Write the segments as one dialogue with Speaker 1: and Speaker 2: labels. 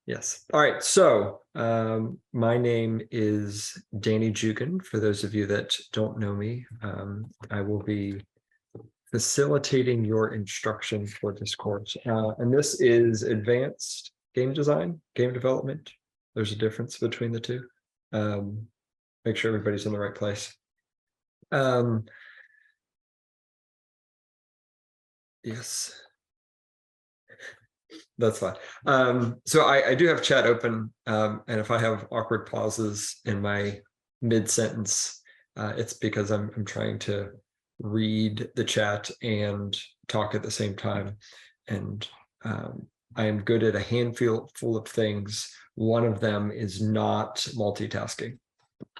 Speaker 1: Yes. All right. So my name is Danny Jugan. For those of you that don't know me, I will be facilitating your instruction for this course. And this is advanced game design, game development. There's a difference between the two. Make sure everybody's in the right place. Yes. That's fine. So I do have chat open, and if I have awkward pauses in my mid-sentence, it's because I'm trying to read the chat and talk at the same time. And I am good at a handful full of things. One of them is not multitasking.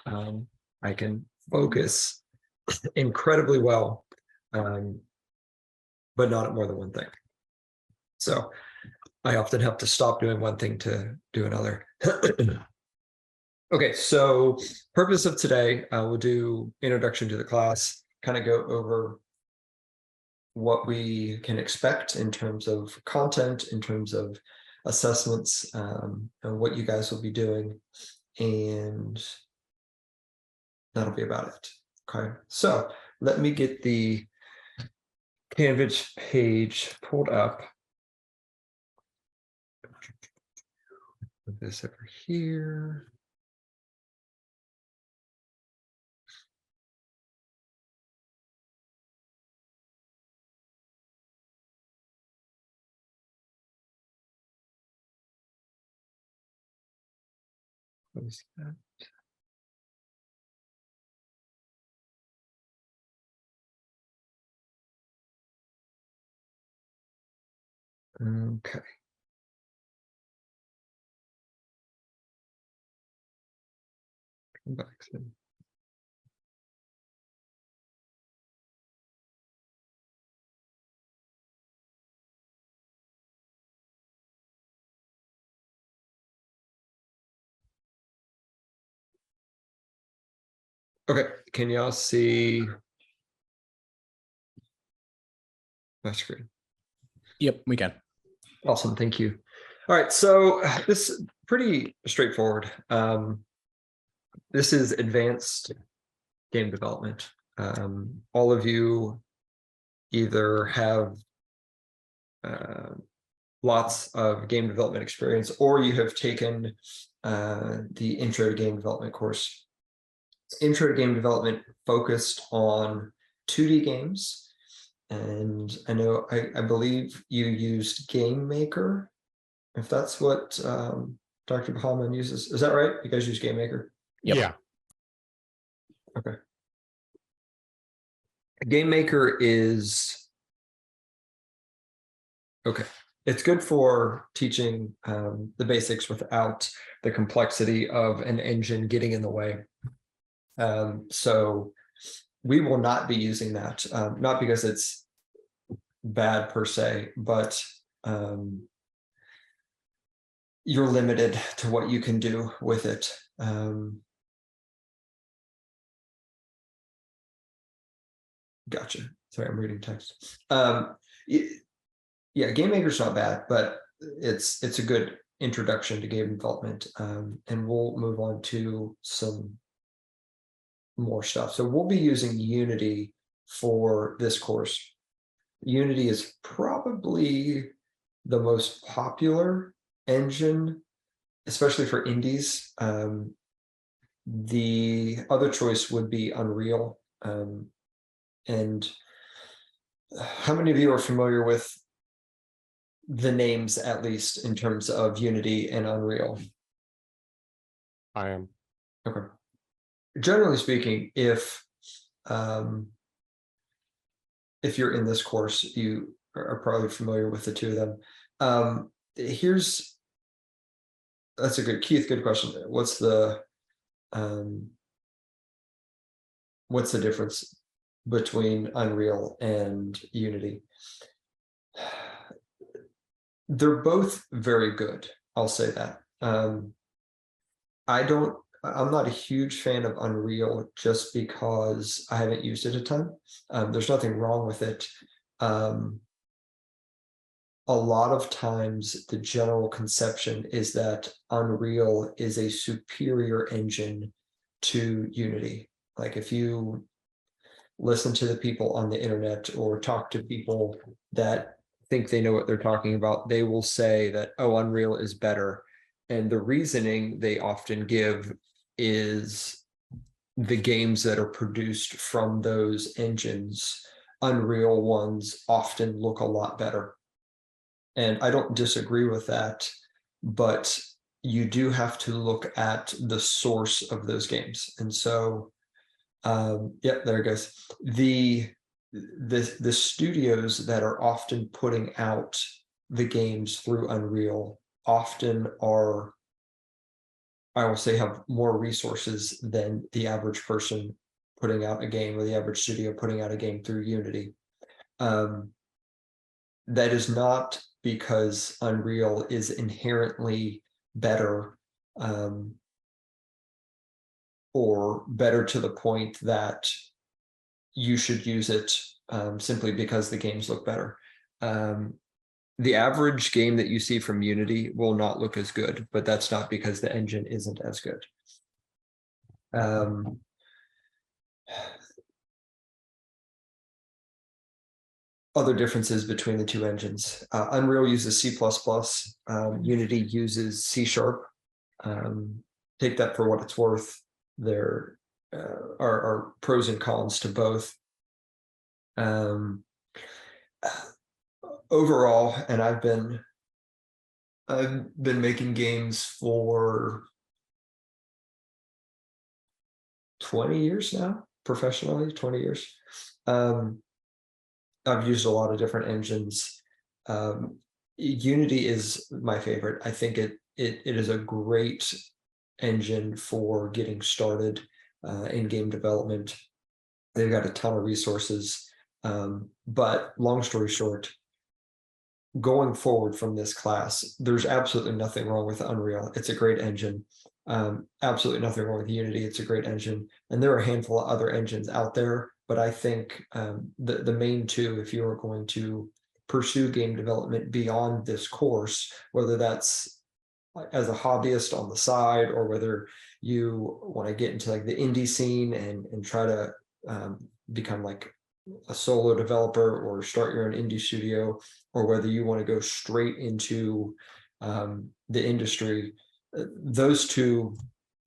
Speaker 1: I can focus incredibly well, but not at more than one thing. So I often have to stop doing one thing to do another. Okay, so purpose of today, we'll do introduction to the class, kind of go over what we can expect in terms of content, in terms of assessments, and what you guys will be doing. And that'll be about it. Okay, so let me get the Canvas page pulled up. Put this over here. Close that. Okay. Come back soon. Okay, can y'all see my screen?
Speaker 2: Yep, we can.
Speaker 1: Awesome, thank you. All right, so this is pretty straightforward. This is advanced game development. All of you either have lots of game development experience, or you have taken the Intro to Game Development course. Intro to Game Development focused on 2D games. And I know, I believe you used Game Maker, if that's what Dr. Bahaman uses. Is that right? You guys use Game Maker?
Speaker 2: Yep.
Speaker 3: Yeah.
Speaker 1: Okay. Game Maker is okay. It's good for teaching the basics without the complexity of an engine getting in the way. So we will not be using that, not because it's bad per se, but you're limited to what you can do with it. Gotcha. Sorry, I'm reading text. Yeah, Game Maker's not bad, but it's a good introduction to game development. And we'll move on to some more stuff. So we'll be using Unity for this course. Unity is probably the most popular engine, especially for indies. The other choice would be Unreal. And how many of you are familiar with the names, at least in terms of Unity and Unreal?
Speaker 3: I am.
Speaker 1: Okay. Generally speaking, if you're in this course, you are probably familiar with the two of them. That's a good, Keith, good question. What's the difference between Unreal and Unity? They're both very good, I'll say that. I'm not a huge fan of Unreal just because I haven't used it a ton. There's nothing wrong with it. A a lot of times the general conception is that Unreal is a superior engine to Unity. Like if you listen to the people on the internet or talk to people that think they know what they're talking about, they will say that, oh, Unreal is better. And the reasoning they often give is the games that are produced from those engines, Unreal ones often look a lot better. And I don't disagree with that, but you do have to look at the source of those games. And so, yeah, there it goes. The studios that are often putting out the games through Unreal often are, I will say, have more resources than the average person putting out a game, or the average studio putting out a game through Unity. That is not because Unreal is inherently better, or better to the point that you should use it simply because the games look better. The average game that you see from Unity will not look as good, but that's not because the engine isn't as good. Other differences between the two engines. Unreal uses C++, Unity uses C#. Take that for what it's worth. There are pros and cons to both. Overall, and I've been making games for 20 years now, professionally, 20 years. I've used a lot of different engines. Unity is my favorite. I think it is a great engine for getting started in game development. They've got a ton of resources. But long story short, going forward from this class, there's absolutely nothing wrong with Unreal. It's a great engine. Absolutely nothing wrong with Unity. It's a great engine. And there are a handful of other engines out there, but I think the main two, if you are going to pursue game development beyond this course, whether that's as a hobbyist on the side, or whether you want to get into like the indie scene and try to become like a solo developer or start your own indie studio, or whether you want to go straight into the industry, those two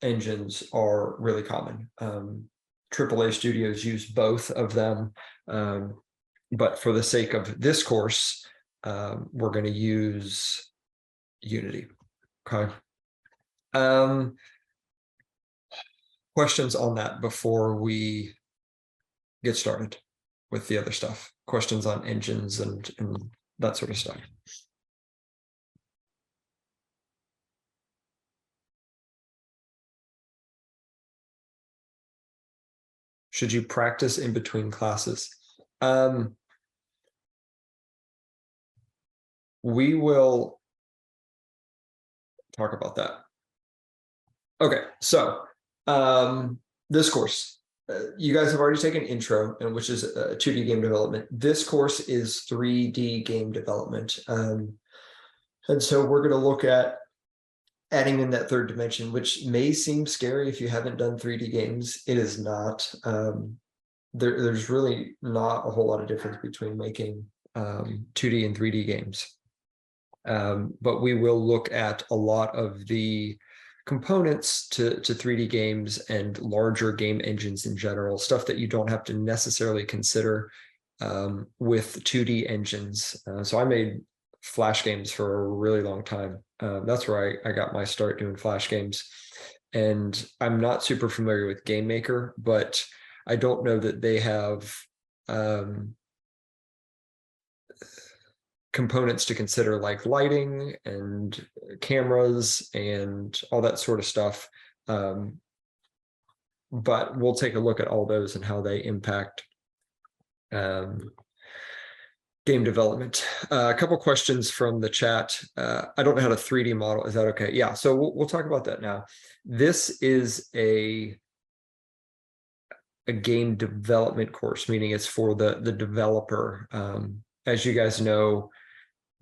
Speaker 1: engines are really common. AAA studios use both of them, but for the sake of this course, we're going to use Unity. Okay. Questions on that before we get started with the other stuff? Questions on engines and that sort of stuff. Should you practice in between classes? We will talk about that. Okay, so this course, you guys have already taken intro, and which is 2D game development. This course is 3D game development. And so we're going to look at adding in that third dimension, which may seem scary if you haven't done 3D games. It is not. There's really not a whole lot of difference between making 2D and 3D games. But we will look at a lot of the components to 3D games and larger game engines in general, stuff that you don't have to necessarily consider with 2D engines. So I made Flash games for a really long time. That's where I got my start doing Flash games. And I'm not super familiar with Game Maker, but I don't know that they have components to consider, like lighting and cameras and all that sort of stuff. But we'll take a look at all those and how they impact game development. A couple questions from the chat. I don't know how to 3D model. Is that okay? Yeah, so we'll talk about that now. This is a game development course, meaning it's for the developer. As you guys know,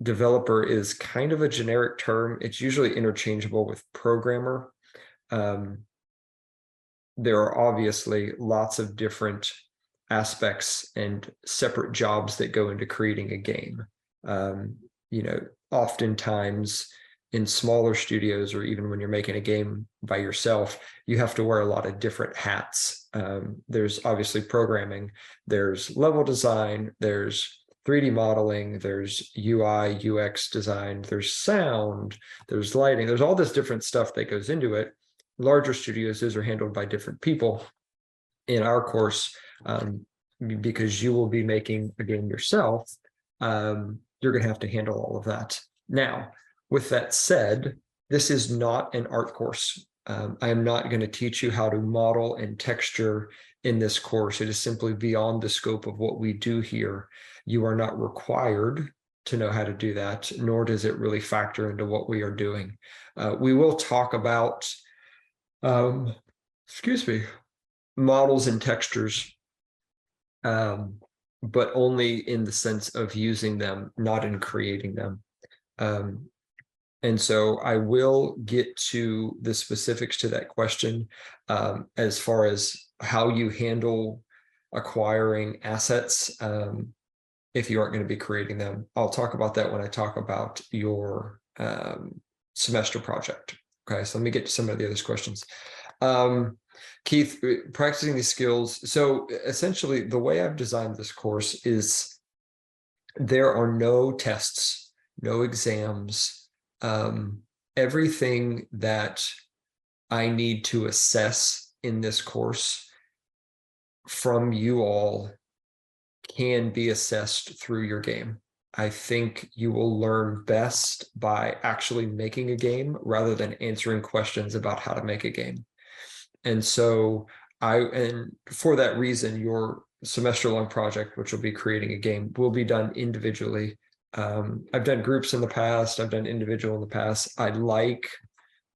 Speaker 1: developer is kind of a generic term. It's usually interchangeable with programmer. There are obviously lots of different aspects and separate jobs that go into creating a game. Oftentimes in smaller studios, or even when you're making a game by yourself, you have to wear a lot of different hats. There's obviously programming, there's level design, there's 3D modeling, there's UI, UX design, there's sound, there's lighting, there's all this different stuff that goes into it. Larger studios, those are handled by different people. In our course, because you will be making a game yourself, you're going to have to handle all of that. Now, with that said, this is not an art course. I am not going to teach you how to model and texture in this course. It is simply beyond the scope of what we do here. You are not required to know how to do that, nor does it really factor into what we are doing. We will talk about, models and textures, but only in the sense of using them, not in creating them. And so I will get to the specifics to that question, as far as how you handle acquiring assets, if you aren't going to be creating them. I'll talk about that when I talk about your semester project. Okay, so let me get to some of the other questions. Keith, practicing these skills. So essentially, the way I've designed this course is there are no tests, no exams. Everything that I need to assess in this course from you all can be assessed through your game. I think you will learn best by actually making a game rather than answering questions about how to make a game. And so and for that reason, your semester-long project, which will be creating a game, will be done individually. I've done groups in the past, I've done individual in the past. I like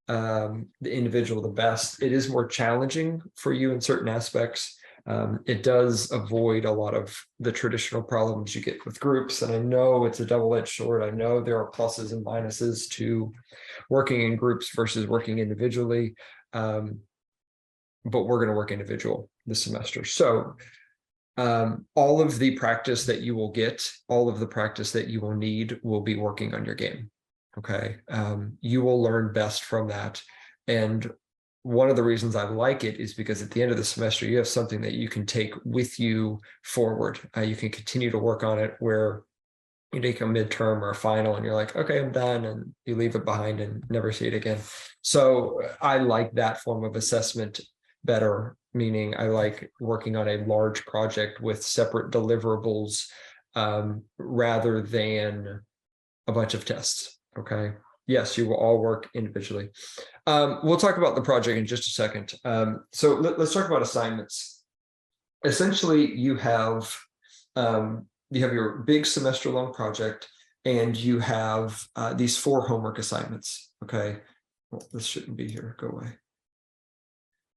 Speaker 1: the individual the best. It is more challenging for you in certain aspects. It does avoid a lot of the traditional problems you get with groups. And I know it's a double-edged sword. I know there are pluses and minuses to working in groups versus working individually. But we're going to work individual this semester. So all of the practice that you will get, all of the practice that you will need will be working on your game. Okay. You will learn best from that. And one of the reasons I like it is because at the end of the semester, you have something that you can take with you forward. You can continue to work on it, where you take a midterm or a final and you're like, okay, I'm done, and you leave it behind and never see it again. So I like that form of assessment better, meaning I like working on a large project with separate deliverables, rather than a bunch of tests. Okay. Yes, you will all work individually. We'll talk about the project in just a second. So let's talk about assignments. Essentially, you have your big semester-long project, and you have these 4 homework assignments. Okay, well, this shouldn't be here. Go away.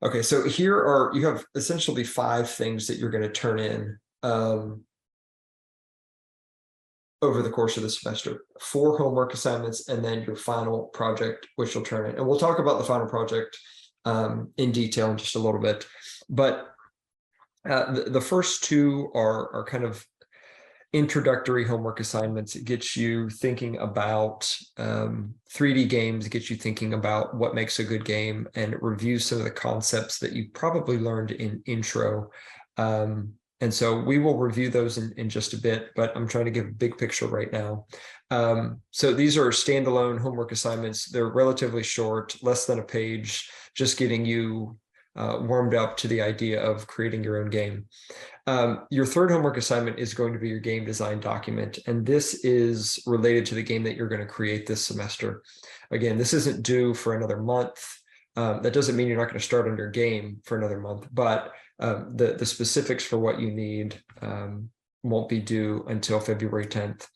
Speaker 1: Okay, so here you have essentially 5 things that you're going to turn in over the course of the semester. 4 homework assignments, and then your final project, which you'll turn in. And we'll talk about the final project in detail in just a little bit. But the first 2 are kind of introductory homework assignments. It gets you thinking about 3D games, it gets you thinking about what makes a good game, and it reviews some of the concepts that you probably learned in intro. And so we will review those in just a bit, but I'm trying to give a big picture right now. So these are standalone homework assignments. They're relatively short, less than a page, just getting you warmed up to the idea of creating your own game. Your third homework assignment is going to be your game design document. And this is related to the game that you're going to create this semester. Again, this isn't due for another month. That doesn't mean you're not going to start on your game for another month, but the specifics for what you need won't be due until February 10th.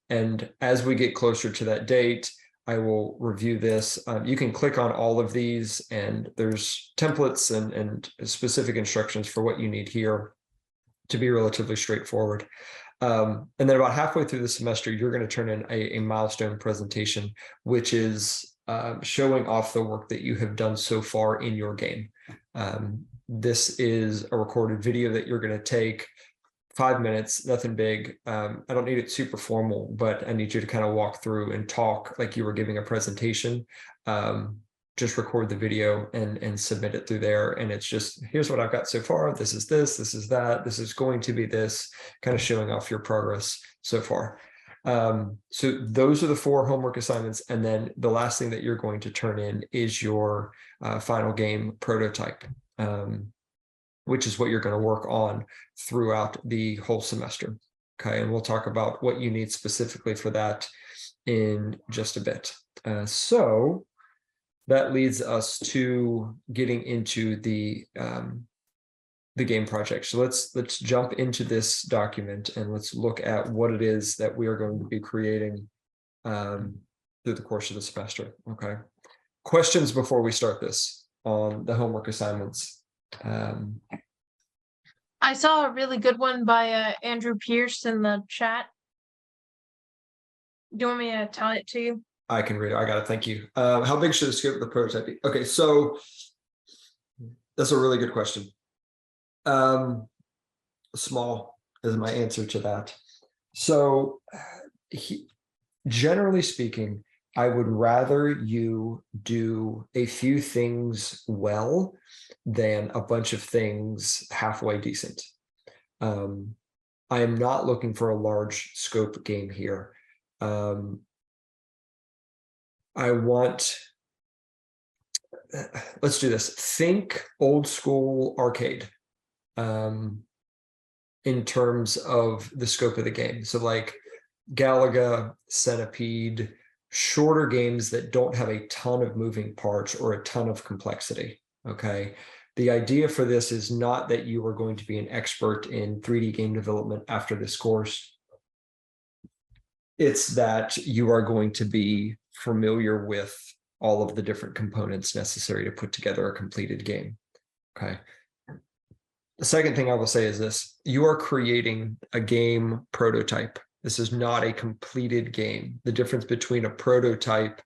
Speaker 1: And as we get closer to that date, I will review this. You can click on all of these, and there's templates and specific instructions for what you need here to be relatively straightforward. And then about halfway through the semester, you're going to turn in a milestone presentation, which is showing off the work that you have done so far in your game. This is a recorded video that you're going to take 5 minutes, nothing big. I don't need it super formal, but I need you to kind of walk through and talk like you were giving a presentation. Just record the video and submit it through there. And it's just, here's what I've got so far. This is this is that, this is going to be this, kind of showing off your progress so far. So those are the 4 homework assignments. And then the last thing that you're going to turn in is your final game prototype, which is what you're going to work on throughout the whole semester. Okay, and we'll talk about what you need specifically for that in just a bit. So that leads us to getting into the game project. So let's jump into this document and let's look at what it is that we are going to be creating through the course of the semester. Okay. Questions before we start this on the homework assignments?
Speaker 4: I saw a really good one by Andrew Pierce in the chat. Do you want me to tell it to you?
Speaker 1: I can read it. I got it. Thank you. How big should the scope of the prototype be? Okay, so that's a really good question. Small is my answer to that. So generally speaking, I would rather you do a few things well than a bunch of things halfway decent. I am not looking for a large scope game here. I want, let's do this. Think old school arcade in terms of the scope of the game. So like Galaga, Centipede, shorter games that don't have a ton of moving parts or a ton of complexity. Okay. The idea for this is not that you are going to be an expert in 3D game development after this course. It's that you are going to be familiar with all of the different components necessary to put together a completed game. Okay. The second thing I will say is this: you are creating a game prototype. This is not a completed game. The difference between a prototype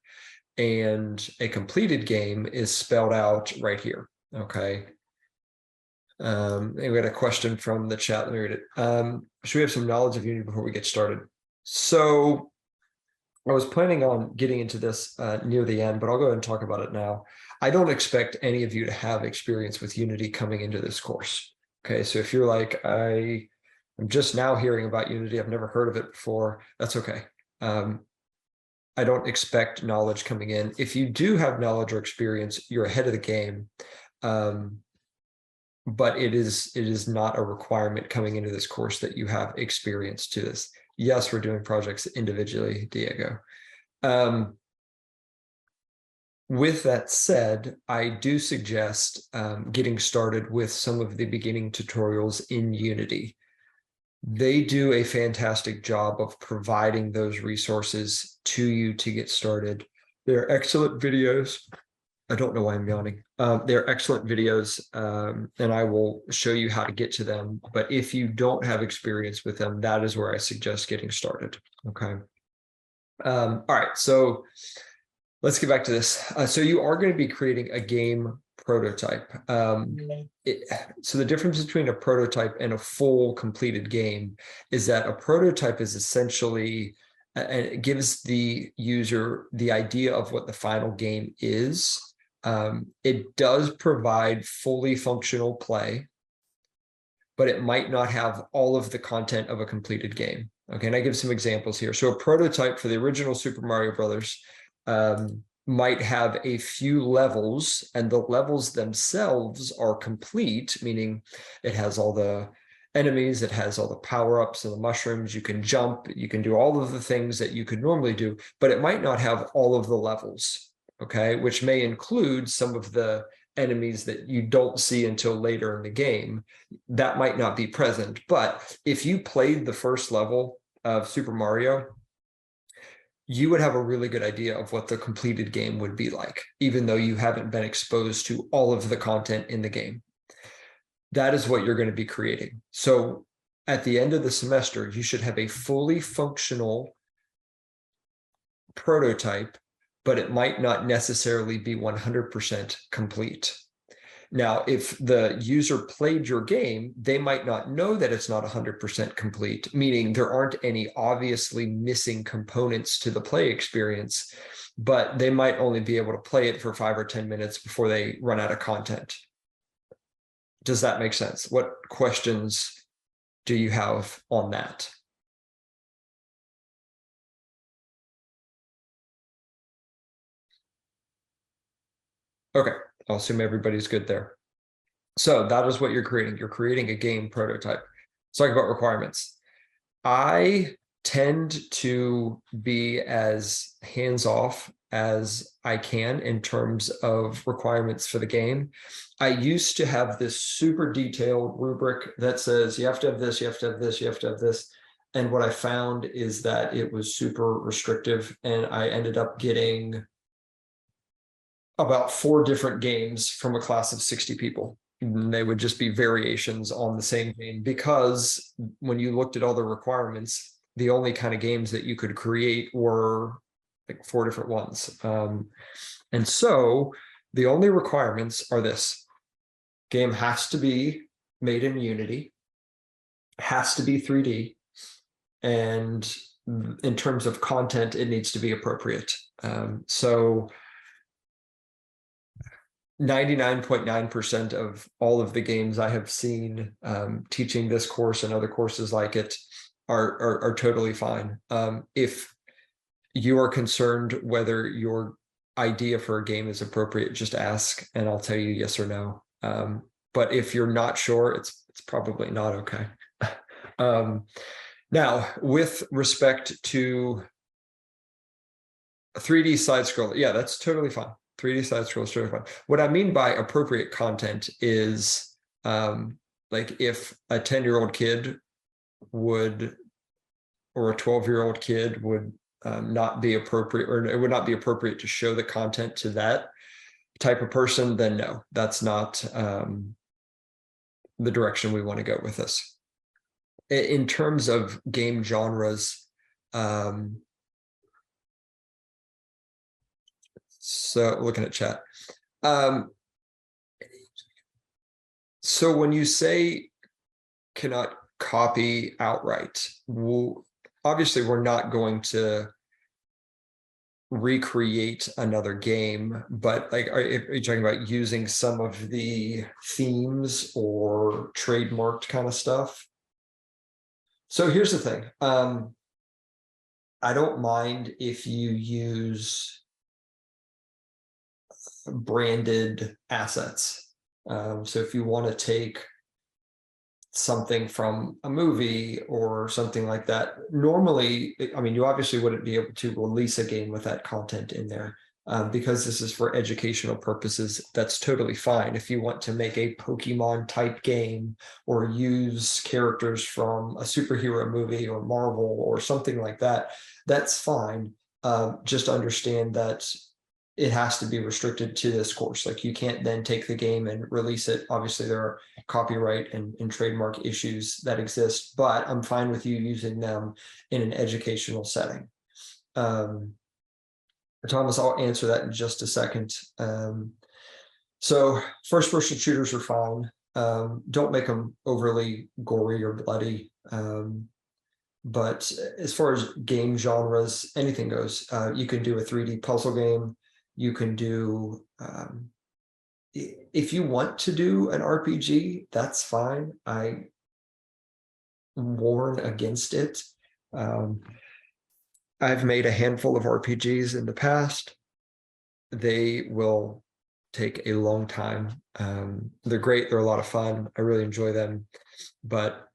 Speaker 1: and a completed game is spelled out right here. Okay. And we had a question from the chat. Let me read it. Should we have some knowledge of Unity before we get started? So I was planning on getting into this near the end, but I'll go ahead and talk about it now. I don't expect any of you to have experience with Unity coming into this course. Okay, so if you're like, I'm just now hearing about Unity, I've never heard of it before, that's okay. I don't expect knowledge coming in. If you do have knowledge or experience, you're ahead of the game. But it is not a requirement coming into this course that you have experience to this. Yes, we're doing projects individually, Diego. With that said, I do suggest getting started with some of the beginning tutorials in Unity. They do a fantastic job of providing those resources to you to get started. They're excellent videos. I don't know why I'm yawning. They're excellent videos, and I will show you how to get to them. But if you don't have experience with them, that is where I suggest getting started. Okay. All right. So let's get back to this. So you are going to be creating a game prototype. So the difference between a prototype and a full completed game is that a prototype is essentially, and it gives the user the idea of what the final game is. It does provide fully functional play, but it might not have all of the content of a completed game. Okay, and I give some examples here. So a prototype for the original Super Mario Brothers might have a few levels, and the levels themselves are complete, meaning it has all the enemies, it has all the power-ups and the mushrooms, you can jump, you can do all of the things that you could normally do, but it might not have all of the levels, okay, which may include some of the enemies that you don't see until later in the game. That might not be present, but if you played the first level of Super Mario, you would have a really good idea of what the completed game would be like, even though you haven't been exposed to all of the content in the game. That is what you're going to be creating. So at the end of the semester, you should have a fully functional prototype, but it might not necessarily be 100% complete. Now, if the user played your game, they might not know that it's not 100% complete, meaning there aren't any obviously missing components to the play experience, but they might only be able to play it for 5 or 10 minutes before they run out of content. Does that make sense? What questions do you have on that? Okay, I'll assume everybody's good there. So that is what you're creating. You're creating a game prototype. Let's talk about requirements. I tend to be as hands-off as I can in terms of requirements for the game. I used to have this super detailed rubric that says you have to have this, you have to have this, you have to have this. And what I found is that it was super restrictive, and I ended up getting about 4 different games from a class of 60 people. And they would just be variations on the same game, because when you looked at all the requirements, the only kind of games that you could create were like 4 different ones. And so the only requirements are this: game has to be made in Unity, has to be 3D, and in terms of content, it needs to be appropriate. So 99.9% of all of the games I have seen teaching this course and other courses like it are totally fine. If you are concerned whether your idea for a game is appropriate, just ask and I'll tell you yes or no. But if you're not sure, it's probably not okay. Now, with respect to 3D side scroller, yeah, that's totally fine. 3D side scroll is totally fine. What I mean by appropriate content is like if a 10-year-old kid would, or a 12-year-old kid would not be appropriate, or it would not be appropriate to show the content to that type of person, then no, that's not the direction we want to go with this. In terms of game genres, so looking at chat. So when you say cannot copy outright, obviously we're not going to recreate another game, but like, are you talking about using some of the themes or trademarked kind of stuff? So here's the thing. I don't mind if you use branded assets. So if you want to take something from a movie or something like that, normally, I mean, you obviously wouldn't be able to release a game with that content in there. Because this is for educational purposes, that's totally fine. If you want to make a Pokemon type game or use characters from a superhero movie or Marvel or something like that, that's fine. Just understand that it has to be restricted to this course. Like you can't then take the game and release it. Obviously there are copyright and trademark issues that exist, but I'm fine with you using them in an educational setting. Thomas, I'll answer that in just a second. So first-person shooters are fine. Don't make them overly gory or bloody. But as far as game genres, anything goes. You can do a 3D puzzle game. You can do, if you want to do an RPG, that's fine. I warn against it. I've made a handful of RPGs in the past. They will take a long time. They're great. They're a lot of fun. I really enjoy them, but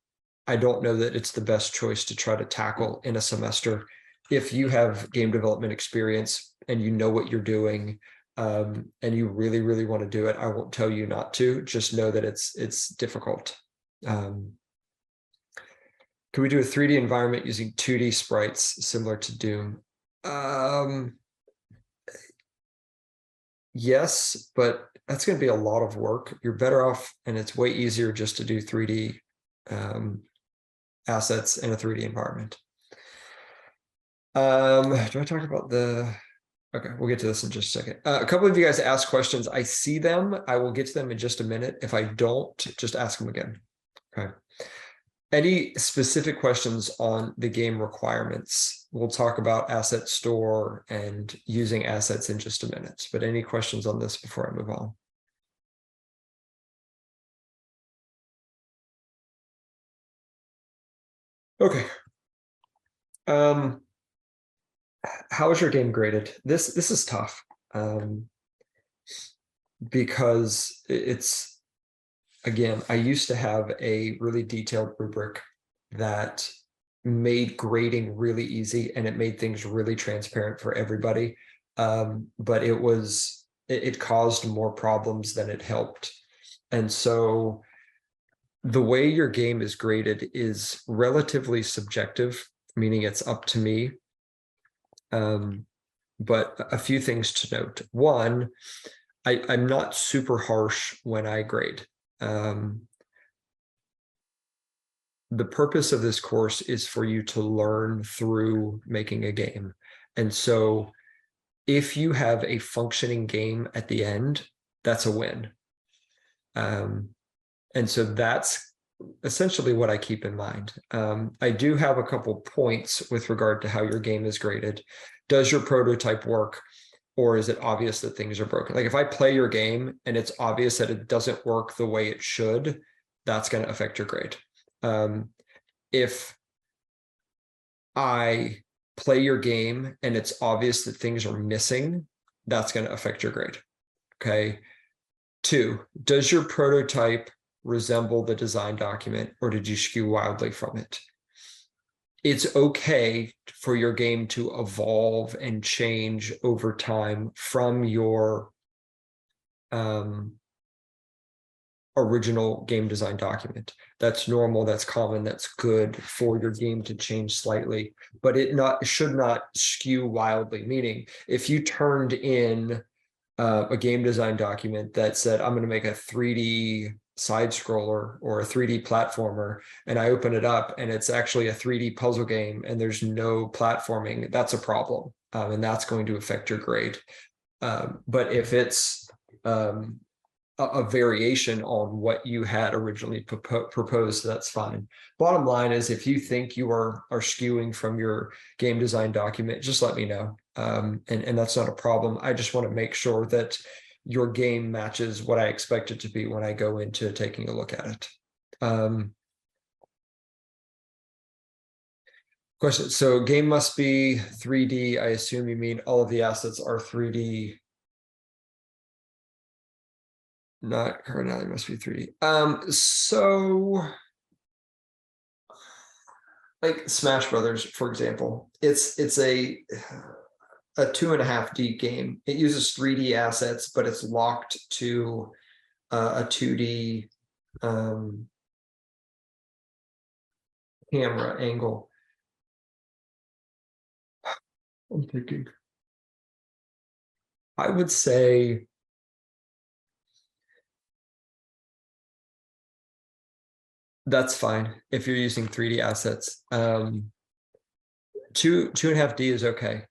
Speaker 1: I don't know that it's the best choice to try to tackle in a semester. If you have game development experience and you know what you're doing, and you really, really want to do it, I won't tell you not to. Just know that it's difficult. Can we do a 3D environment using 2D sprites similar to Doom? Yes, but that's going to be a lot of work. You're better off, and it's way easier just to do 3D. assets in a 3D environment. Do I talk about the, okay, we'll get to this in just a second. A couple of you guys asked questions. I see them. I will get to them in just a minute. If I don't, just ask them again. Okay. Any specific questions on the game requirements? We'll talk about asset store and using assets in just a minute, but any questions on this before I move on? Okay. How is your game graded? This is tough, because it's, again, I used to have a really detailed rubric that made grading really easy and it made things really transparent for everybody. But it caused more problems than it helped. And so the way your game is graded is relatively subjective, meaning it's up to me. But a few things to note. One, I'm not super harsh when I grade. The purpose of this course is for you to learn through making a game. And so if you have a functioning game at the end, that's a win. And so that's essentially what I keep in mind. I do have a couple points with regard to how your game is graded. Does your prototype work, or is it obvious that things are broken? Like if I play your game and it's obvious that it doesn't work the way it should, that's going to affect your grade. If I play your game and it's obvious that things are missing, that's going to affect your grade. Okay. 2, does your prototype resemble the design document, or did you skew wildly from it? It's okay for your game to evolve and change over time from your original game design document. That's normal, that's common, that's good for your game to change slightly, but it should not skew wildly. Meaning, if you turned in a game design document that said, I'm going to make a 3D side scroller or a 3D platformer, and I open it up and it's actually a 3D puzzle game and there's no platforming, that's a problem. And that's going to affect your grade. But if it's a variation on what you had originally proposed, that's fine. Bottom line is, if you think you are skewing from your game design document, just let me know. And that's not a problem. I just want to make sure that your game matches what I expect it to be when I go into taking a look at it. Question. So game must be 3D. I assume you mean all of the assets are 3D. Not cardinality must be 3D. So like Smash Brothers, for example, it's a 2.5D game. It uses 3D assets, but it's locked to a 2D camera angle. I'm thinking, I would say that's fine if you're using 3D assets. 2.5D is okay.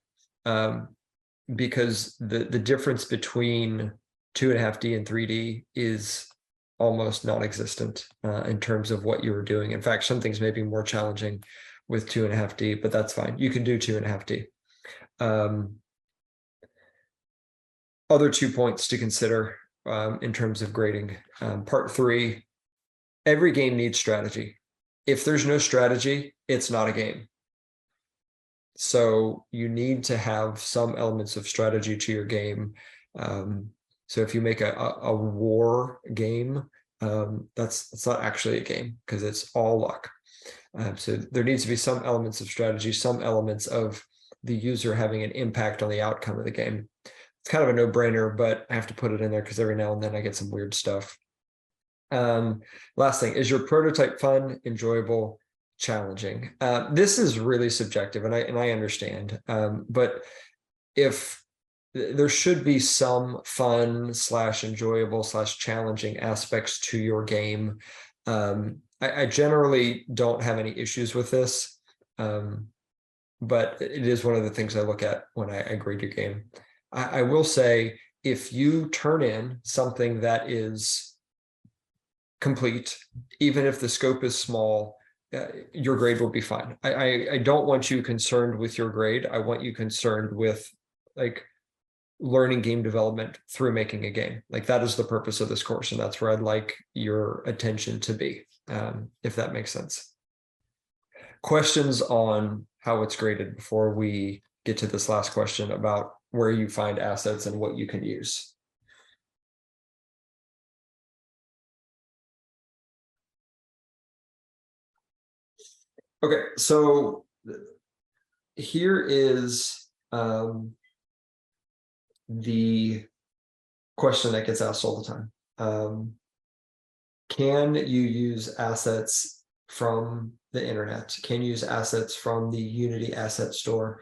Speaker 1: Because the difference between 2.5D and 3D is almost non-existent in terms of what you were doing. In fact, some things may be more challenging with 2.5D, but that's fine. You can do 2.5D. Other 2 points to consider in terms of grading. Part 3, every game needs strategy. If there's no strategy, it's not a game. So you need to have some elements of strategy to your game. So if you make a war game, it's not actually a game because it's all luck. So there needs to be some elements of strategy, some elements of the user having an impact on the outcome of the game. It's kind of a no-brainer, but I have to put it in there because every now and then I get some weird stuff. Last thing, is your prototype fun, enjoyable, challenging? This is really subjective, and I understand. But if there should be some fun / enjoyable / challenging aspects to your game, I generally don't have any issues with this. But it is one of the things I look at when I grade your game. I will say, if you turn in something that is complete, even if the scope is small, your grade will be fine. I don't want you concerned with your grade. I want you concerned with like learning game development through making a game. Like that is the purpose of this course, and that's where I'd like your attention to be, if that makes sense. Questions on how it's graded before we get to this last question about where you find assets and what you can use. Okay, so here is the question that gets asked all the time. Can you use assets from the internet? Can you use assets from the Unity asset store?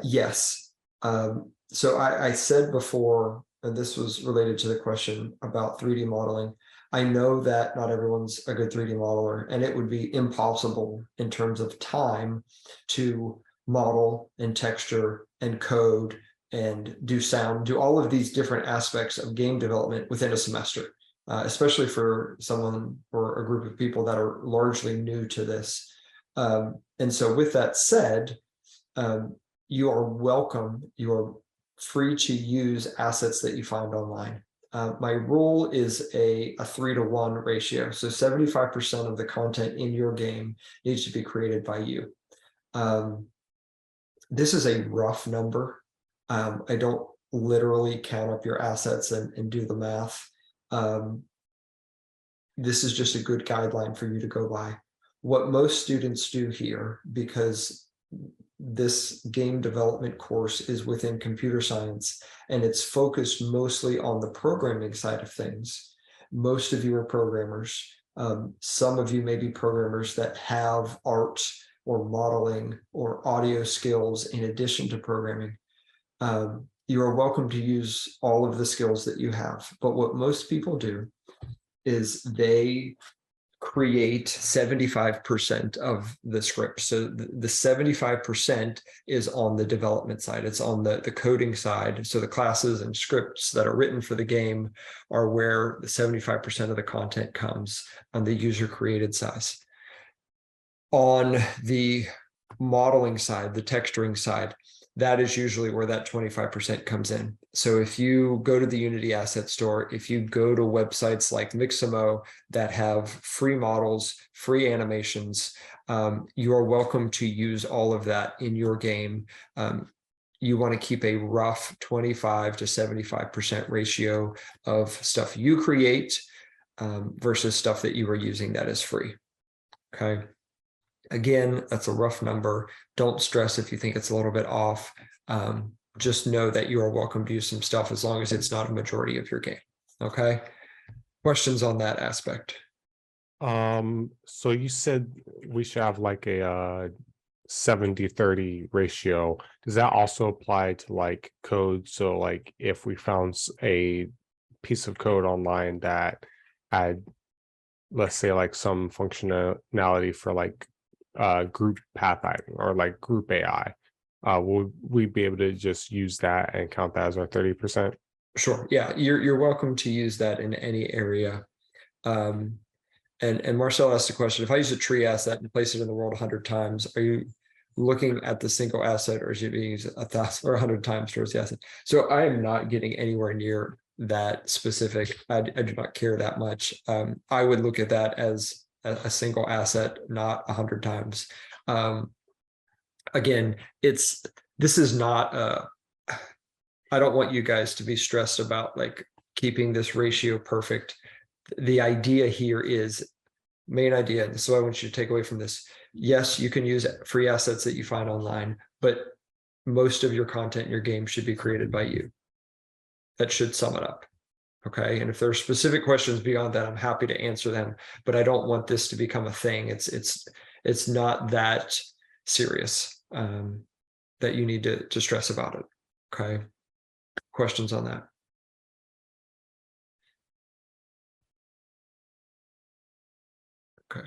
Speaker 1: Yes. So I said before, and this was related to the question about 3D modeling. I know that not everyone's a good 3D modeler, and it would be impossible in terms of time to model and texture and code and do sound, do all of these different aspects of game development within a semester. Especially for someone or a group of people that are largely new to this. And so with that said, you are welcome, you are free to use assets that you find online. My rule is a 3-to-1 ratio. So 75% of the content in your game needs to be created by you. This is a rough number. I don't literally count up your assets and do the math. This is just a good guideline for you to go by. What most students do here, because this game development course is within computer science and it's focused mostly on the programming side of things. Most of you are programmers. Some of you may be programmers that have art or modeling or audio skills in addition to programming. You are welcome to use all of the skills that you have, but what most people do is they create 75% of the script. So the 75% is on the development side. It's on the coding side. So the classes and scripts that are written for the game are where the 75% of the content comes on the user created side. On the modeling side, the texturing side, that is usually where that 25% comes in. So if you go to the Unity asset store, if you go to websites like Mixamo that have free models, free animations, you are welcome to use all of that in your game. You want to keep a rough 25 to 75% ratio of stuff you create versus stuff that you are using that is free. Okay. Again, that's a rough number. Don't stress if you think it's a little bit off. Just know that you are welcome to use some stuff as long as it's not a majority of your game. Okay. Questions on that aspect?
Speaker 3: So you said we should have like a 70-30 ratio. Does that also apply to like code? So like if we found a piece of code online that had, let's say, like some functionality for like group pathfinding or like group AI, will we be able to just use that and count that as our 30%?
Speaker 1: Sure. Yeah, you're welcome to use that in any area. And Marcel asked a question: if I use a tree asset and place it in the world 100 times, are you looking at the single asset, or is it being used 1,000 or 100 times towards the asset? So I am not getting anywhere near that specific. I do not care that much. I would look at that as a single asset, not 100 times. Again, this is not I don't want you guys to be stressed about like keeping this ratio perfect. The idea here is main idea. And so I want you to take away from this. Yes, you can use free assets that you find online, but most of your content in your game should be created by you. That should sum it up. Okay. And if there are specific questions beyond that, I'm happy to answer them, but I don't want this to become a thing. It's not that serious that you need to stress about it. Okay. Questions on that? Okay.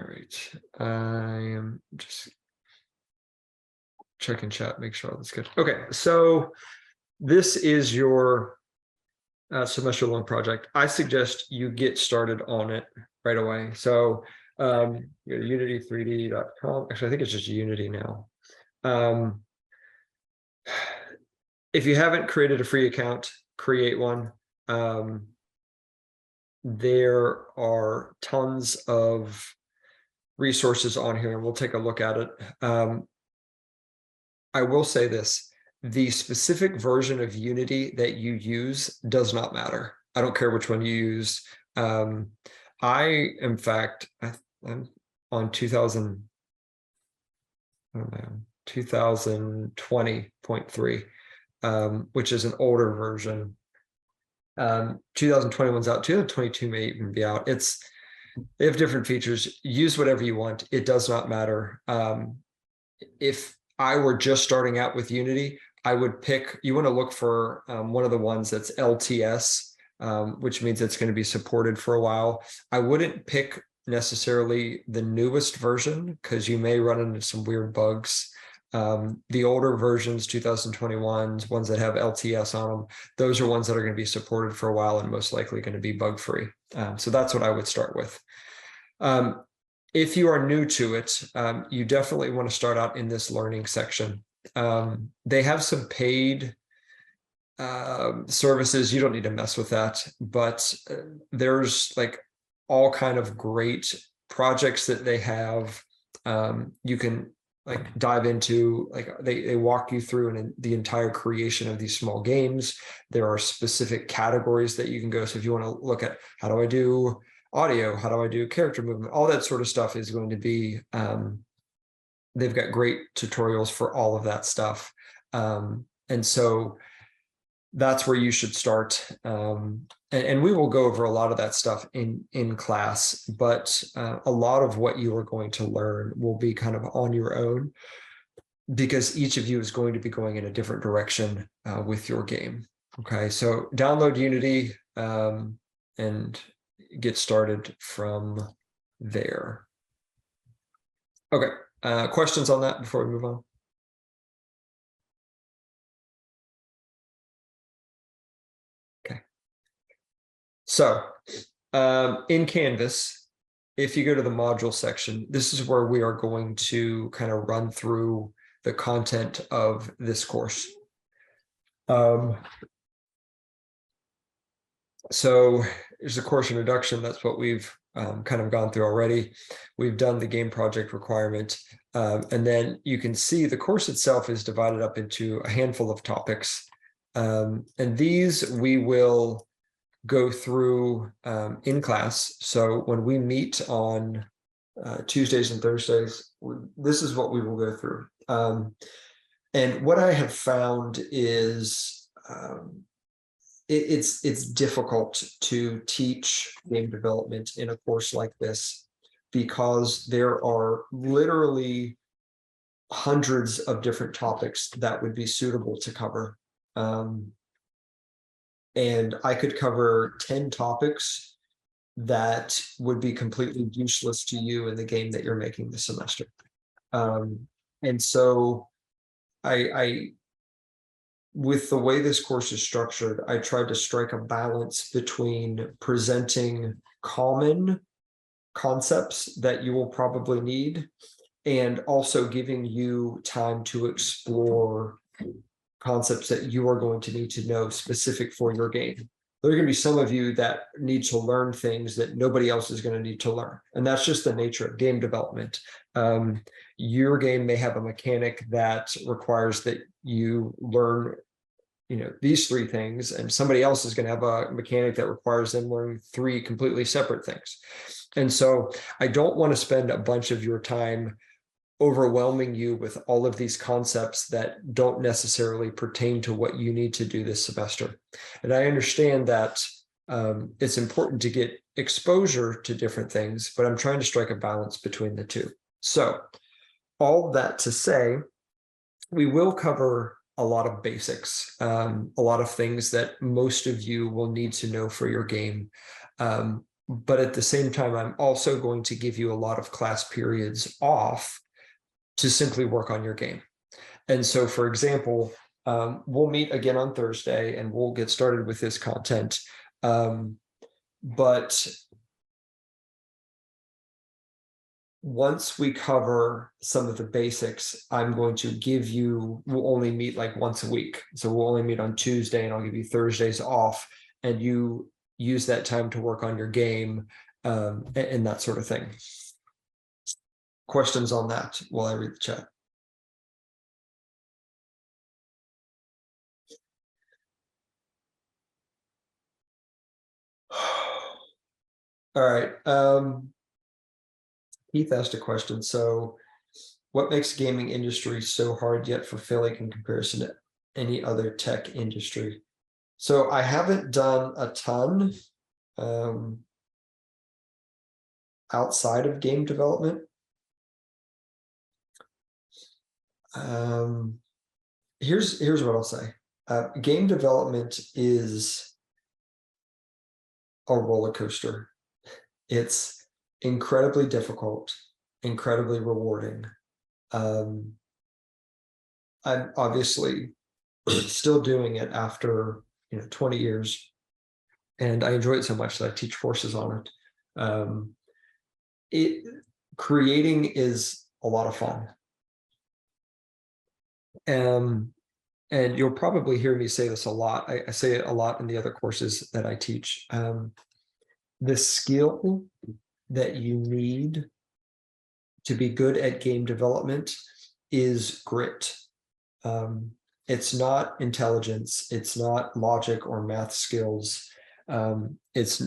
Speaker 1: right. I am just checking chat, make sure all that's good. Okay, so this is your semester long project. I suggest you get started on it right away. So go to unity3d.com. Actually, I think it's just Unity now. If you haven't created a free account, create one. There are tons of resources on here, and we'll take a look at it. I will say this, the specific version of Unity that you use does not matter. I don't care which one you use. I'm on 2020.3, which is an older version. 2021's out, 2022 may even be out. They have different features. Use whatever you want. It does not matter. If I were just starting out with Unity, I would pick, you want to look for one of the ones that's LTS, which means it's going to be supported for a while. I wouldn't pick necessarily the newest version because you may run into some weird bugs. The older versions, 2021s, ones that have LTS on them, those are ones that are going to be supported for a while and most likely going to be bug free. So that's what I would start with. If you are new to it, you definitely want to start out in this learning section. They have some paid services. You don't need to mess with that, but there's like all kind of great projects that they have. You can like dive into, like they walk you through the entire creation of these small games. There are specific categories that you can go. So if you want to look at how do I do audio, how do I do character movement, all that sort of stuff is going to be, they've got great tutorials for all of that stuff. And so that's where you should start. And we will go over a lot of that stuff in class, but a lot of what you are going to learn will be kind of on your own because each of you is going to be going in a different direction with your game. Okay, so download Unity and get started from there. Okay, questions on that before we move on? Okay. So in Canvas, if you go to the module section, this is where we are going to kind of run through the content of this course. So there's a course introduction. That's what we've kind of gone through already. We've done the game project requirement. And then you can see the course itself is divided up into a handful of topics. And these we will go through in class. So when we meet on Tuesdays and Thursdays, this is what we will go through. And what I have found is it's difficult to teach game development in a course like this because there are literally hundreds of different topics that would be suitable to cover. And I could cover 10 topics that would be completely useless to you in the game that you're making this semester. And so with the way this course is structured, I tried to strike a balance between presenting common concepts that you will probably need and also giving you time to explore concepts that you are going to need to know specific for your game. There are going to be some of you that need to learn things that nobody else is going to need to learn. And that's just the nature of game development. Your game may have a mechanic that requires that you learn, these three things, and somebody else is going to have a mechanic that requires them learn three completely separate things. And so I don't want to spend a bunch of your time overwhelming you with all of these concepts that don't necessarily pertain to what you need to do this semester. And I understand that it's important to get exposure to different things, but I'm trying to strike a balance between the two. So all that to say, we will cover a lot of basics, a lot of things that most of you will need to know for your game. but at the same time, I'm also going to give you a lot of class periods off to simply work on your game. And so, for example, we'll meet again on Thursday and we'll get started with this content. But once we cover some of the basics, I'm going to give you, we'll only meet like once a week. So we'll only meet on Tuesday and I'll give you Thursdays off, and you use that time to work on your game, and that sort of thing. Questions on that while I read the chat? All right. Keith asked a question. So what makes gaming industry so hard yet fulfilling in comparison to any other tech industry? So I haven't done a ton outside of game development. Here's what I'll say. Game development is a roller coaster. It's incredibly difficult, incredibly rewarding. I'm obviously still doing it after 20 years, and I enjoy it so much that I teach courses on it. Creating is a lot of fun. And you'll probably hear me say this a lot. I say it a lot in the other courses that I teach. The skill that you need to be good at game development is grit. It's not intelligence. It's not logic or math skills. It's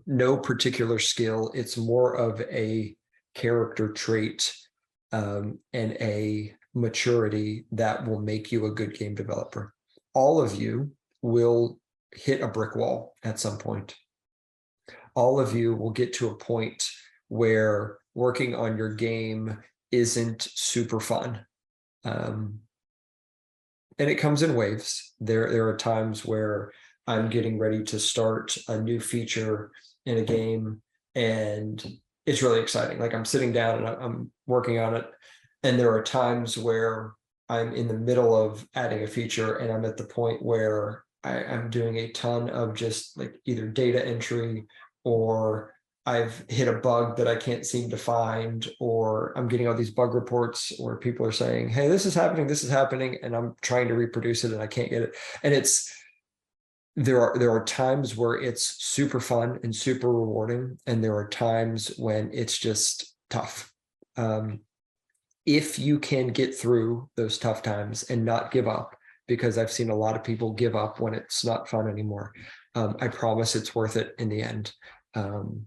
Speaker 1: no particular skill. It's more of a character trait and a maturity that will make you a good game developer. All of you will hit a brick wall at some point. All of you will get to a point where working on your game isn't super fun. And it comes in waves. There are times where I'm getting ready to start a new feature in a game, and it's really exciting. Like I'm sitting down and I'm working on it. And there are times where I'm in the middle of adding a feature and I'm at the point where I'm doing a ton of just like either data entry, or I've hit a bug that I can't seem to find, or I'm getting all these bug reports where people are saying, hey, this is happening, and I'm trying to reproduce it and I can't get it. And there are times where it's super fun and super rewarding, and there are times when it's just tough. If you can get through those tough times and not give up, because I've seen a lot of people give up when it's not fun anymore, I promise it's worth it in the end. Don't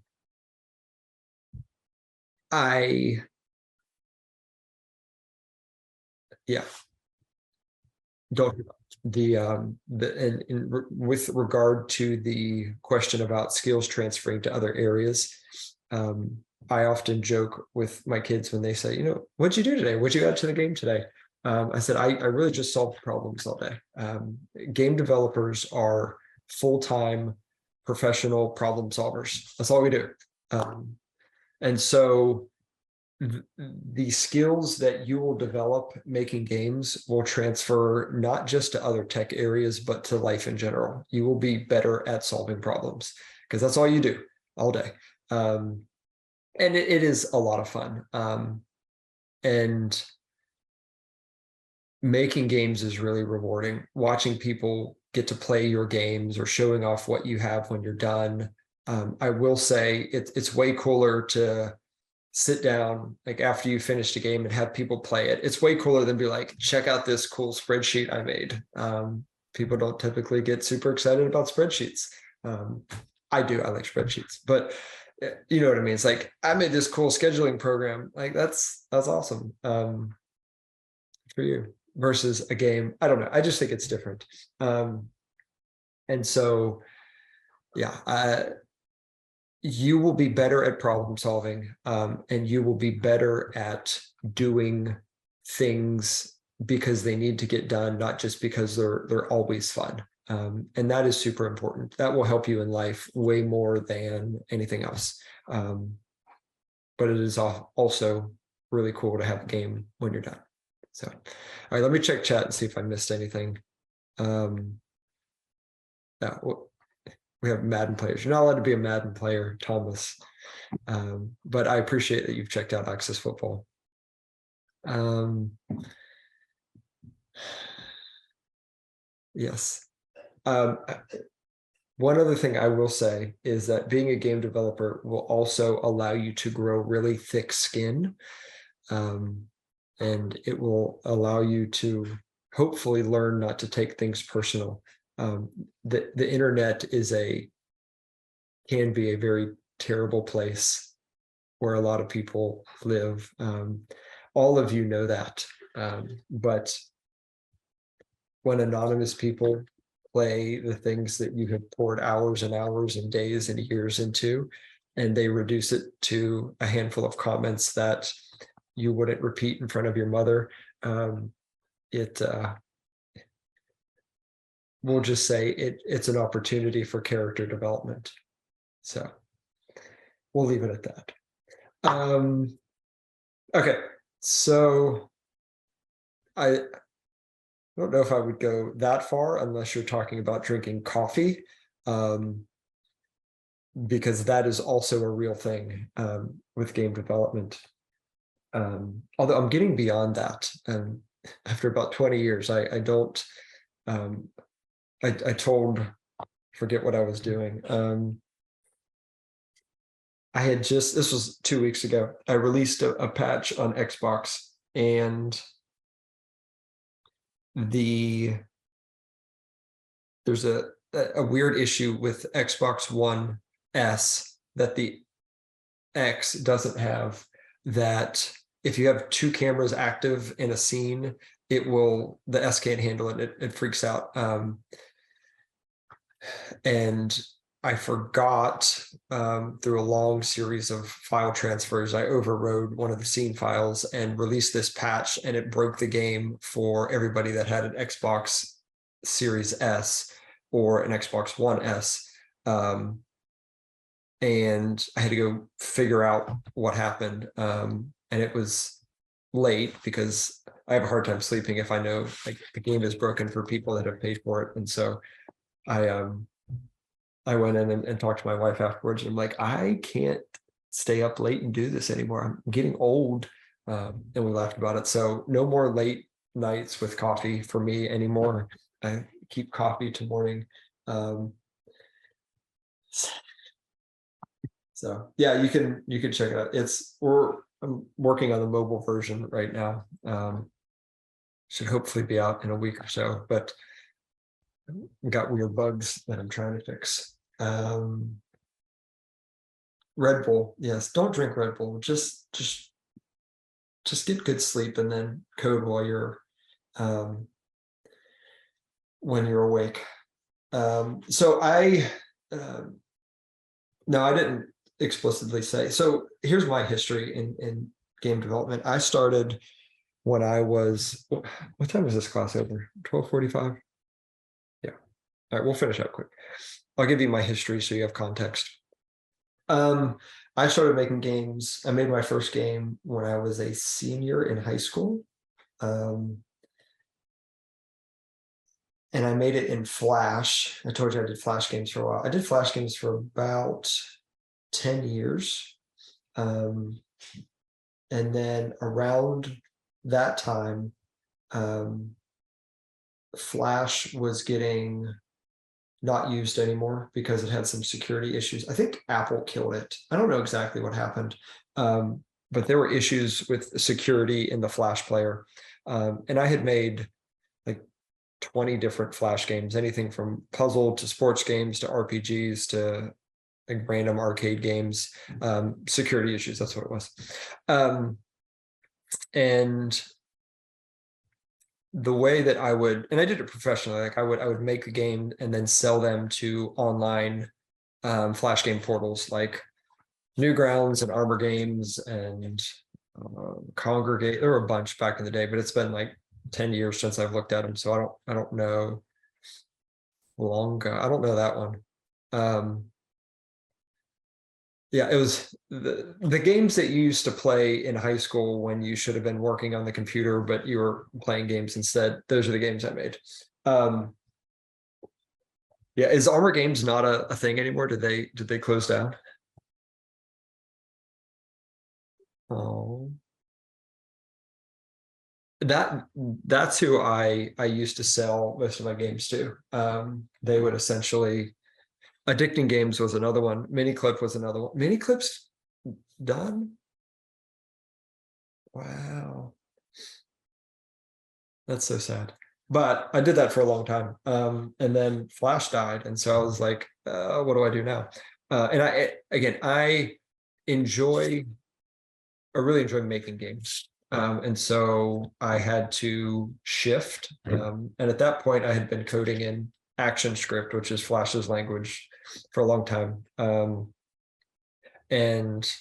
Speaker 1: give up. With regard to the question about skills transferring to other areas, I often joke with my kids when they say, what'd you do today? What'd you add to the game today? I said, I really just solved problems all day. Game developers are full-time professional problem solvers. That's all we do. And so the skills that you will develop making games will transfer not just to other tech areas, but to life in general. You will be better at solving problems because that's all you do all day. And it is a lot of fun. And making games is really rewarding. Watching people get to play your games or showing off what you have when you're done. I will say it's way cooler to sit down like after you finished a game and have people play it. It's way cooler than be like, check out this cool spreadsheet I made. People don't typically get super excited about spreadsheets. I do, I like spreadsheets, but you know what I mean? It's like, I made this cool scheduling program. Like that's awesome for you versus a game. I don't know. I just think it's different. And so, yeah, you will be better at problem solving, and you will be better at doing things because they need to get done, not just because they're always fun. And that is super important. That will help you in life way more than anything else. But it is also really cool to have a game when you're done. So, all right, let me check chat and see if I missed anything. Yeah, we have Madden players. You're not allowed to be a Madden player, Thomas. But I appreciate that you've checked out Access Football. Yes. One other thing I will say is that being a game developer will also allow you to grow really thick skin. And it will allow you to hopefully learn not to take things personal. The internet can be a very terrible place where a lot of people live. All of you know that, but when anonymous people play the things that you have poured hours and hours and days and years into, and they reduce it to a handful of comments that you wouldn't repeat in front of your mother, we'll just say it's an opportunity for character development. So we'll leave it at that. Okay, so I don't know if I would go that far unless you're talking about drinking coffee, because that is also a real thing with game development. Although I'm getting beyond that, and after about 20 years, I don't. I forget what I was doing. I had this was 2 weeks ago. I released a patch on Xbox, and there's a weird issue with Xbox One S that the X doesn't have, that if you have two cameras active in a scene, the S can't handle it. It freaks out. And I forgot, through a long series of file transfers, I overrode one of the scene files and released this patch, and it broke the game for everybody that had an Xbox Series S or an Xbox One S. And I had to go figure out what happened. And it was late because I have a hard time sleeping if I know like the game is broken for people that have paid for it. And so I went in and talked to my wife afterwards, and I'm like, I can't stay up late and do this anymore. I'm getting old. And we laughed about it. So no more late nights with coffee for me anymore. I keep coffee to morning. So yeah, you can check it out. I'm working on the mobile version right now. Should hopefully be out in a week or so, but got weird bugs that I'm trying to fix. Red Bull, yes, don't drink Red Bull. Just get good sleep and then code while you're when you're awake. So no, I didn't explicitly say. So here's my history in game development. I started when I was, what time was this class over? 12:45? Yeah. All right, we'll finish up quick. I'll give you my history so you have context. I started making games. I made my first game when I was a senior in high school. And I made it in Flash. I told you I did Flash games for a while. I did Flash games for about 10 years. And then around that time, Flash was getting not used anymore because it had some security issues. I think Apple killed it. I don't know exactly what happened, but there were issues with security in the Flash player. And I had made like 20 different Flash games, anything from puzzle to sports games to RPGs to like random arcade games. Security issues, that's what it was. And the way that I would, and I did it professionally, like I would make a game and then sell them to online Flash game portals like Newgrounds and Arbor Games and Congregate. There were a bunch back in the day, but it's been like 10 years since I've looked at them, so I don't know Longa. I don't know that one. Yeah, it was the games that you used to play in high school when you should have been working on the computer, but you were playing games instead. Those are the games I made. Yeah, is Armor Games not a thing anymore? Did they close down? Oh, that's who I used to sell most of my games to. They would essentially Addicting Games was another one. Miniclip was another one. Miniclip's done. Wow, that's so sad. But I did that for a long time. And then Flash died, and so I was like, what do I do now? And I enjoy I really enjoy making games. And so I had to shift. And at that point, I had been coding in ActionScript, which is Flash's language, for a long time. And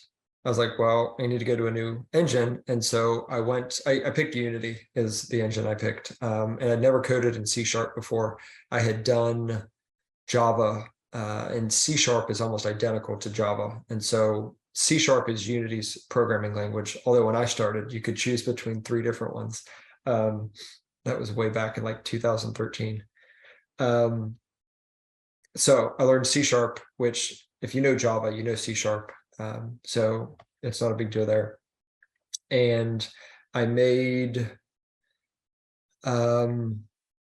Speaker 1: I was like, well, I need to go to a new engine. And so I picked Unity as the engine I picked. And I'd never coded in C# before. I had done Java, and C# is almost identical to Java. And so C# is Unity's programming language. Although when I started, you could choose between 3 different ones. That was way back in like 2013. So I learned C#, which if you know Java, you know C#. So it's not a big deal there. And I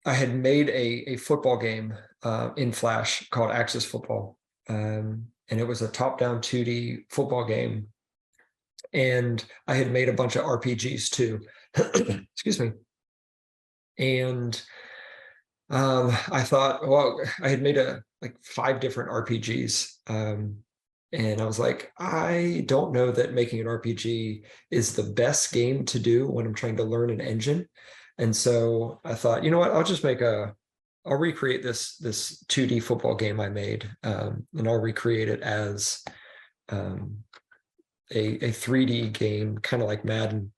Speaker 1: had made a football game in Flash called Axis Football. And it was a top-down 2D football game. And I had made a bunch of RPGs too. Excuse me. And I thought, well, I had made like 5 different RPGs. And I was like, I don't know that making an RPG is the best game to do when I'm trying to learn an engine. And so I thought, you know what, I'll recreate this 2D football game I made, and I'll recreate it as a 3D game, kind of like Madden.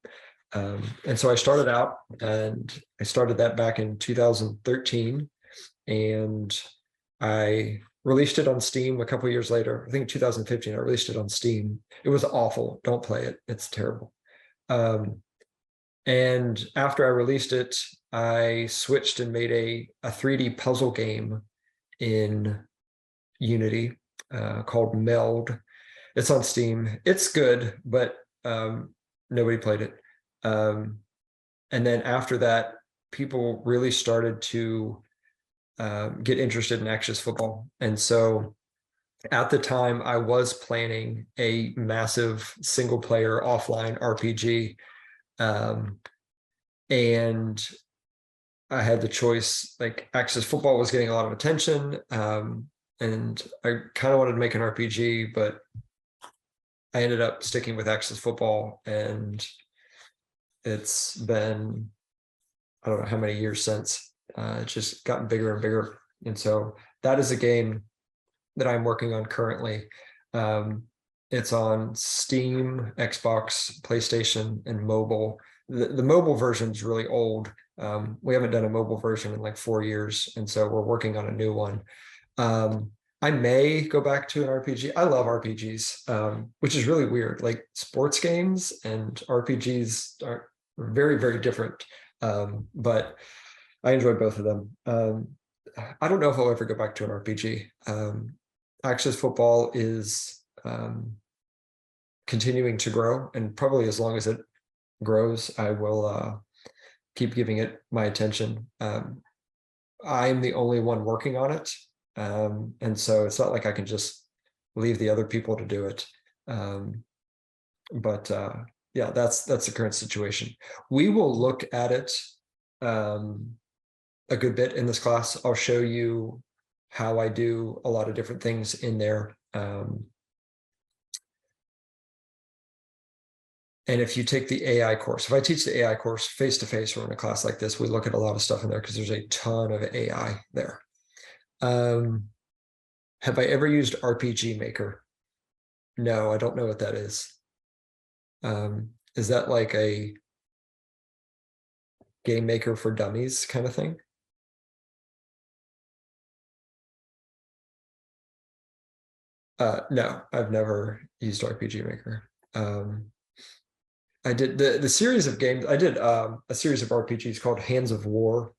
Speaker 1: And so I started out, and I started that back in 2013, and I released it on Steam a couple years later. I think in 2015, I released it on Steam. It was awful. Don't play it. It's terrible. And after I released it, I switched and made a 3D puzzle game in Unity called Meld. It's on Steam. It's good, but nobody played it. And then after that, people really started to get interested in Axis Football. And so at the time, I was planning a massive single player offline RPG. And I had the choice, like Axis Football was getting a lot of attention. And I kind of wanted to make an RPG, but I ended up sticking with Axis Football, and it's been, I don't know how many years since. It's just gotten bigger and bigger. And so that is a game that I'm working on currently. It's on Steam, Xbox, PlayStation, and mobile. The mobile version is really old. We haven't done a mobile version in like 4 years, and so we're working on a new one. I may go back to an RPG. I love RPGs, which is really weird. Like sports games and RPGs are very, very different. But I enjoy both of them. I don't know if I'll ever go back to an RPG. Axis Football is continuing to grow, and probably as long as it grows, I will keep giving it my attention. I'm the only one working on it, and so it's not like I can just leave the other people to do it. But yeah, that's the current situation. We will look at it a good bit in this class. I'll show you how I do a lot of different things in there. And if you take the AI course, if I teach the AI course face-to-face or in a class like this, we look at a lot of stuff in there because there's a ton of AI there. Have I ever used RPG Maker? No, I don't know what that is. Is that like a game maker for dummies kind of thing? No, I've never used RPG Maker. I did the series of games. I did a series of RPGs called Hands of War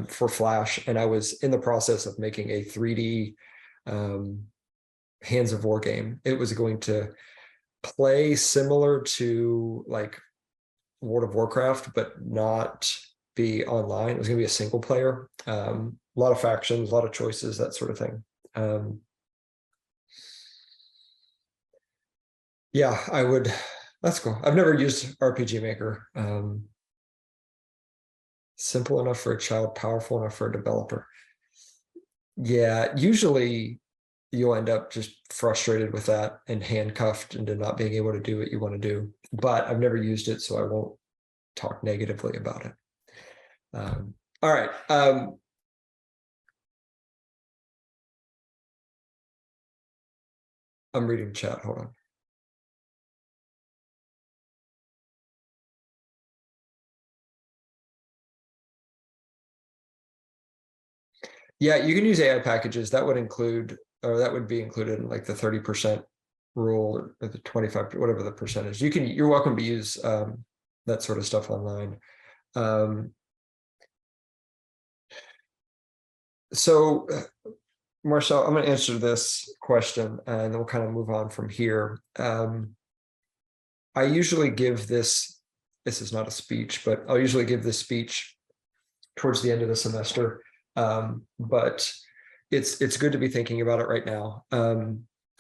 Speaker 1: for Flash, and I was in the process of making a 3D Hands of War game. It was going to play similar to like World of Warcraft, but not be online. It was going to be a single player. A lot of factions, a lot of choices, that sort of thing. Yeah, I would. That's cool. I've never used RPG Maker. Simple enough for a child, powerful enough for a developer. Yeah, usually you'll end up just frustrated with that and handcuffed into not being able to do what you want to do. But I've never used it, so I won't talk negatively about it. All right. I'm reading chat. Hold on. Yeah, you can use AI packages. That would include, or that would be included in like the 30% rule or the 25, whatever the percentage. You're welcome to use that sort of stuff online. So Marcel, I'm going to answer this question and then we'll kind of move on from here. I usually give this is not a speech, but I'll usually give this speech towards the end of the semester. But it's good to be thinking about it right now.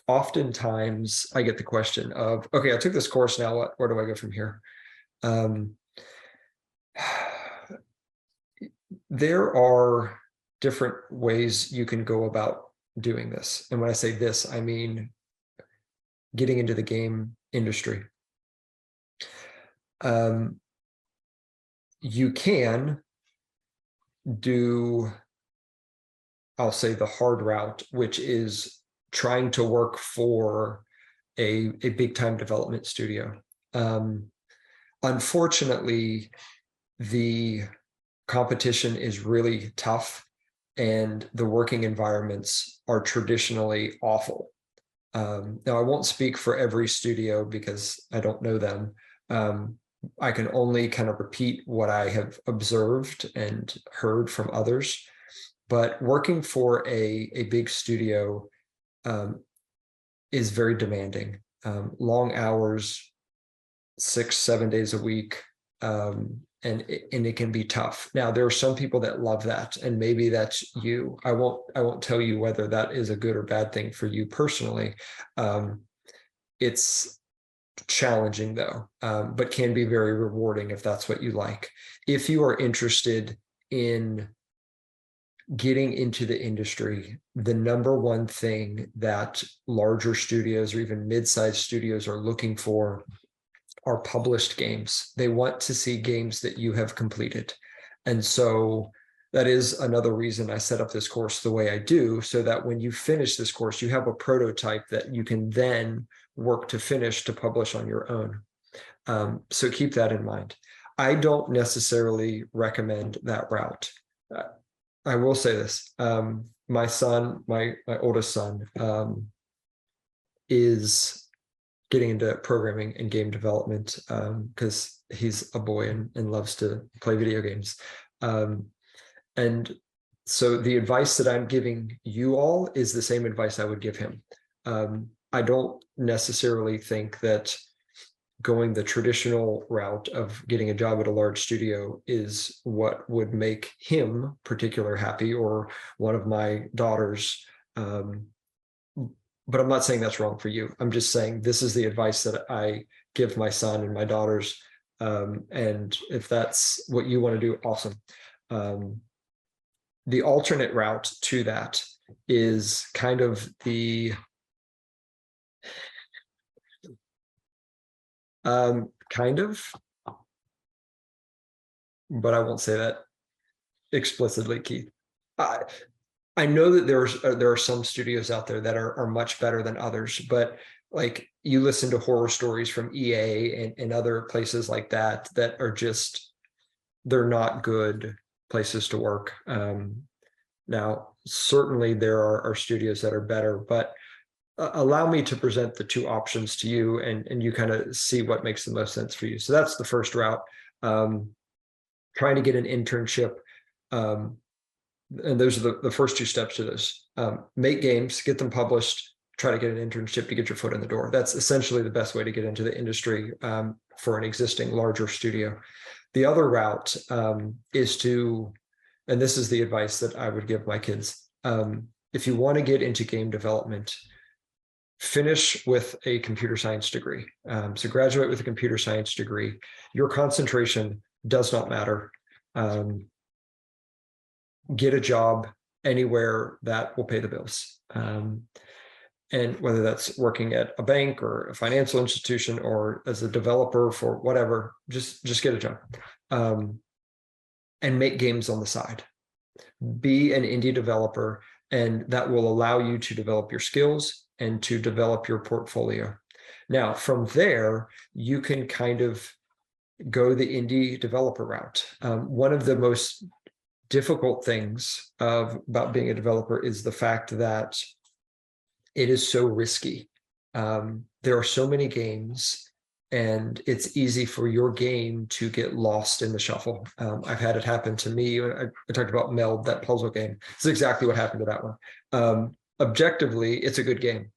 Speaker 1: Oftentimes I get the question of, okay, I took this course now, where do I go from here? There are different ways you can go about doing this. And when I say this, I mean getting into the game industry. You can do, I'll say, the hard route, which is trying to work for a big time development studio. Unfortunately, the competition is really tough and the working environments are traditionally awful. Now, I won't speak for every studio because I don't know them. I can only kind of repeat what I have observed and heard from others. But working for a big studio is very demanding. Long hours, 6-7 days a week, and it can be tough. Now, there are some people that love that, and maybe that's you. I won't tell you whether that is a good or bad thing for you personally. It's challenging though, but can be very rewarding if that's what you like. If you are interested in getting into the industry, the number one thing that larger studios or even mid-sized studios are looking for are published games. They want to see games that you have completed. And so that is another reason I set up this course the way I do, so that when you finish this course, you have a prototype that you can then work to finish to publish on your own. So keep that in mind. I don't necessarily recommend that route. I will say this. My son, my oldest son, is getting into programming and game development because he's a boy and loves to play video games. And so the advice that I'm giving you all is the same advice I would give him. I don't necessarily think that going the traditional route of getting a job at a large studio is what would make him particularly happy, or one of my daughters. But I'm not saying that's wrong for you. I'm just saying this is the advice that I give my son and my daughters. And if that's what you want to do, awesome. The alternate route to that is kind of the kind of, but I won't say that explicitly, Keith. I know that there are some studios out there that are much better than others, but like you listen to horror stories from EA and other places like that are just, they're not good places to work. Now, certainly there are studios that are better, but allow me to present the two options to you, and you kind of see what makes the most sense for you. So that's the first route. Trying to get an internship. And those are the first two steps to this. Make games, get them published, try to get an internship to get your foot in the door. That's essentially the best way to get into the industry for an existing larger studio. The other route is to, and this is the advice that I would give my kids. If you want to get into game development, finish with a computer science degree. So graduate with a computer science degree. Your concentration does not matter. Get a job anywhere that will pay the bills. And whether that's working at a bank or a financial institution or as a developer for whatever, just get a job. And make games on the side. Be an indie developer, and that will allow you to develop your skills and to develop your portfolio. Now, from there, you can kind of go the indie developer route. One of the most difficult things about being a developer is the fact that it is so risky. There are so many games, and it's easy for your game to get lost in the shuffle. I've had it happen to me. I talked about Meld, that puzzle game. It's exactly what happened to that one. Objectively, it's a good game.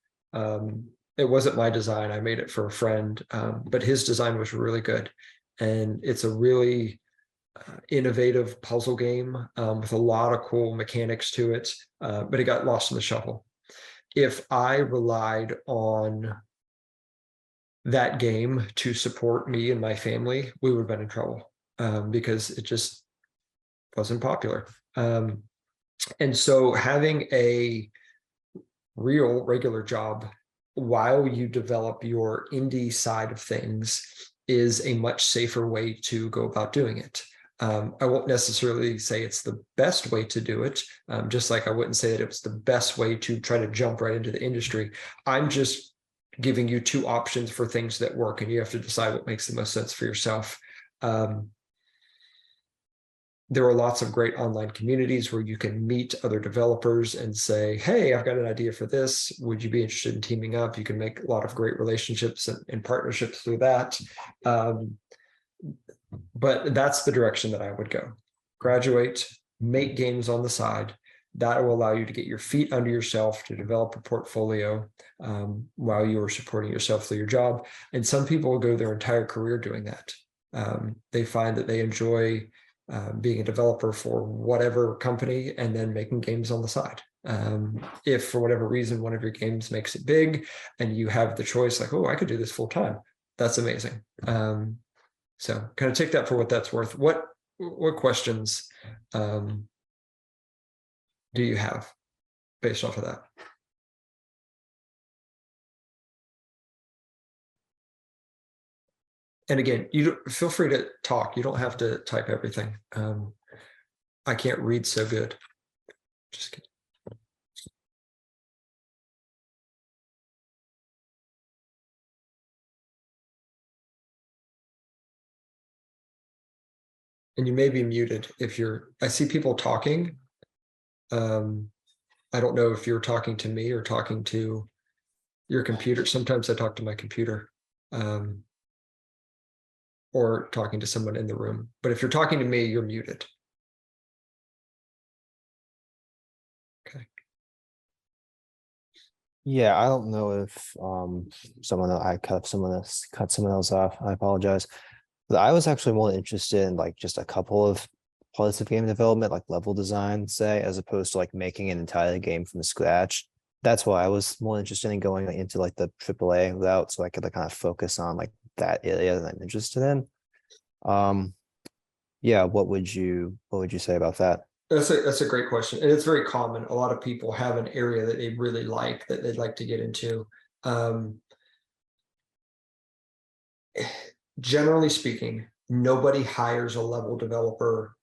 Speaker 1: It wasn't my design. I made it for a friend, but his design was really good. And it's a really innovative puzzle game with a lot of cool mechanics to it, but it got lost in the shuffle. If I relied on that game to support me and my family, we would have been in trouble because it just wasn't popular. And so having a real regular job while you develop your indie side of things is a much safer way to go about doing it. I won't necessarily say it's the best way to do it, just like I wouldn't say that it was the best way to try to jump right into the industry. I'm just giving you two options for things that work, and you have to decide what makes the most sense for yourself. There are lots of great online communities where you can meet other developers and say, hey, I've got an idea for this. Would you be interested in teaming up? You can make a lot of great relationships and partnerships through that. But that's the direction that I would go. Graduate, make games on the side. That will allow you to get your feet under yourself, to develop a portfolio while you are supporting yourself through your job. And some people will go their entire career doing that. They find that they enjoy being a developer for whatever company and then making games on the side. If for whatever reason one of your games makes it big and you have the choice, like, oh, I could do this full time, that's amazing. So kind of take that for what that's worth. What questions do you have based off of that? And again, you feel free to talk. You don't have to type everything. I can't read so good. Just kidding. And you may be muted if you're, I see people talking. I don't know if you're talking to me or talking to your computer. Sometimes I talk to my computer. Or talking to someone in the room. But if you're talking to me, you're muted. Okay.
Speaker 5: Yeah, I don't know if I cut someone else off. I apologize. But I was actually more interested in like just a couple of parts of game development, like level design, say, as opposed to like making an entire game from scratch. That's why I was more interested in going into like the AAA route, so I could like kind of focus on like that area that I'm interested in. Yeah, what would you say about that?
Speaker 1: That's a great question. And it's very common. A lot of people have an area that they really like, that they'd like to get into. Generally speaking, nobody hires a level developer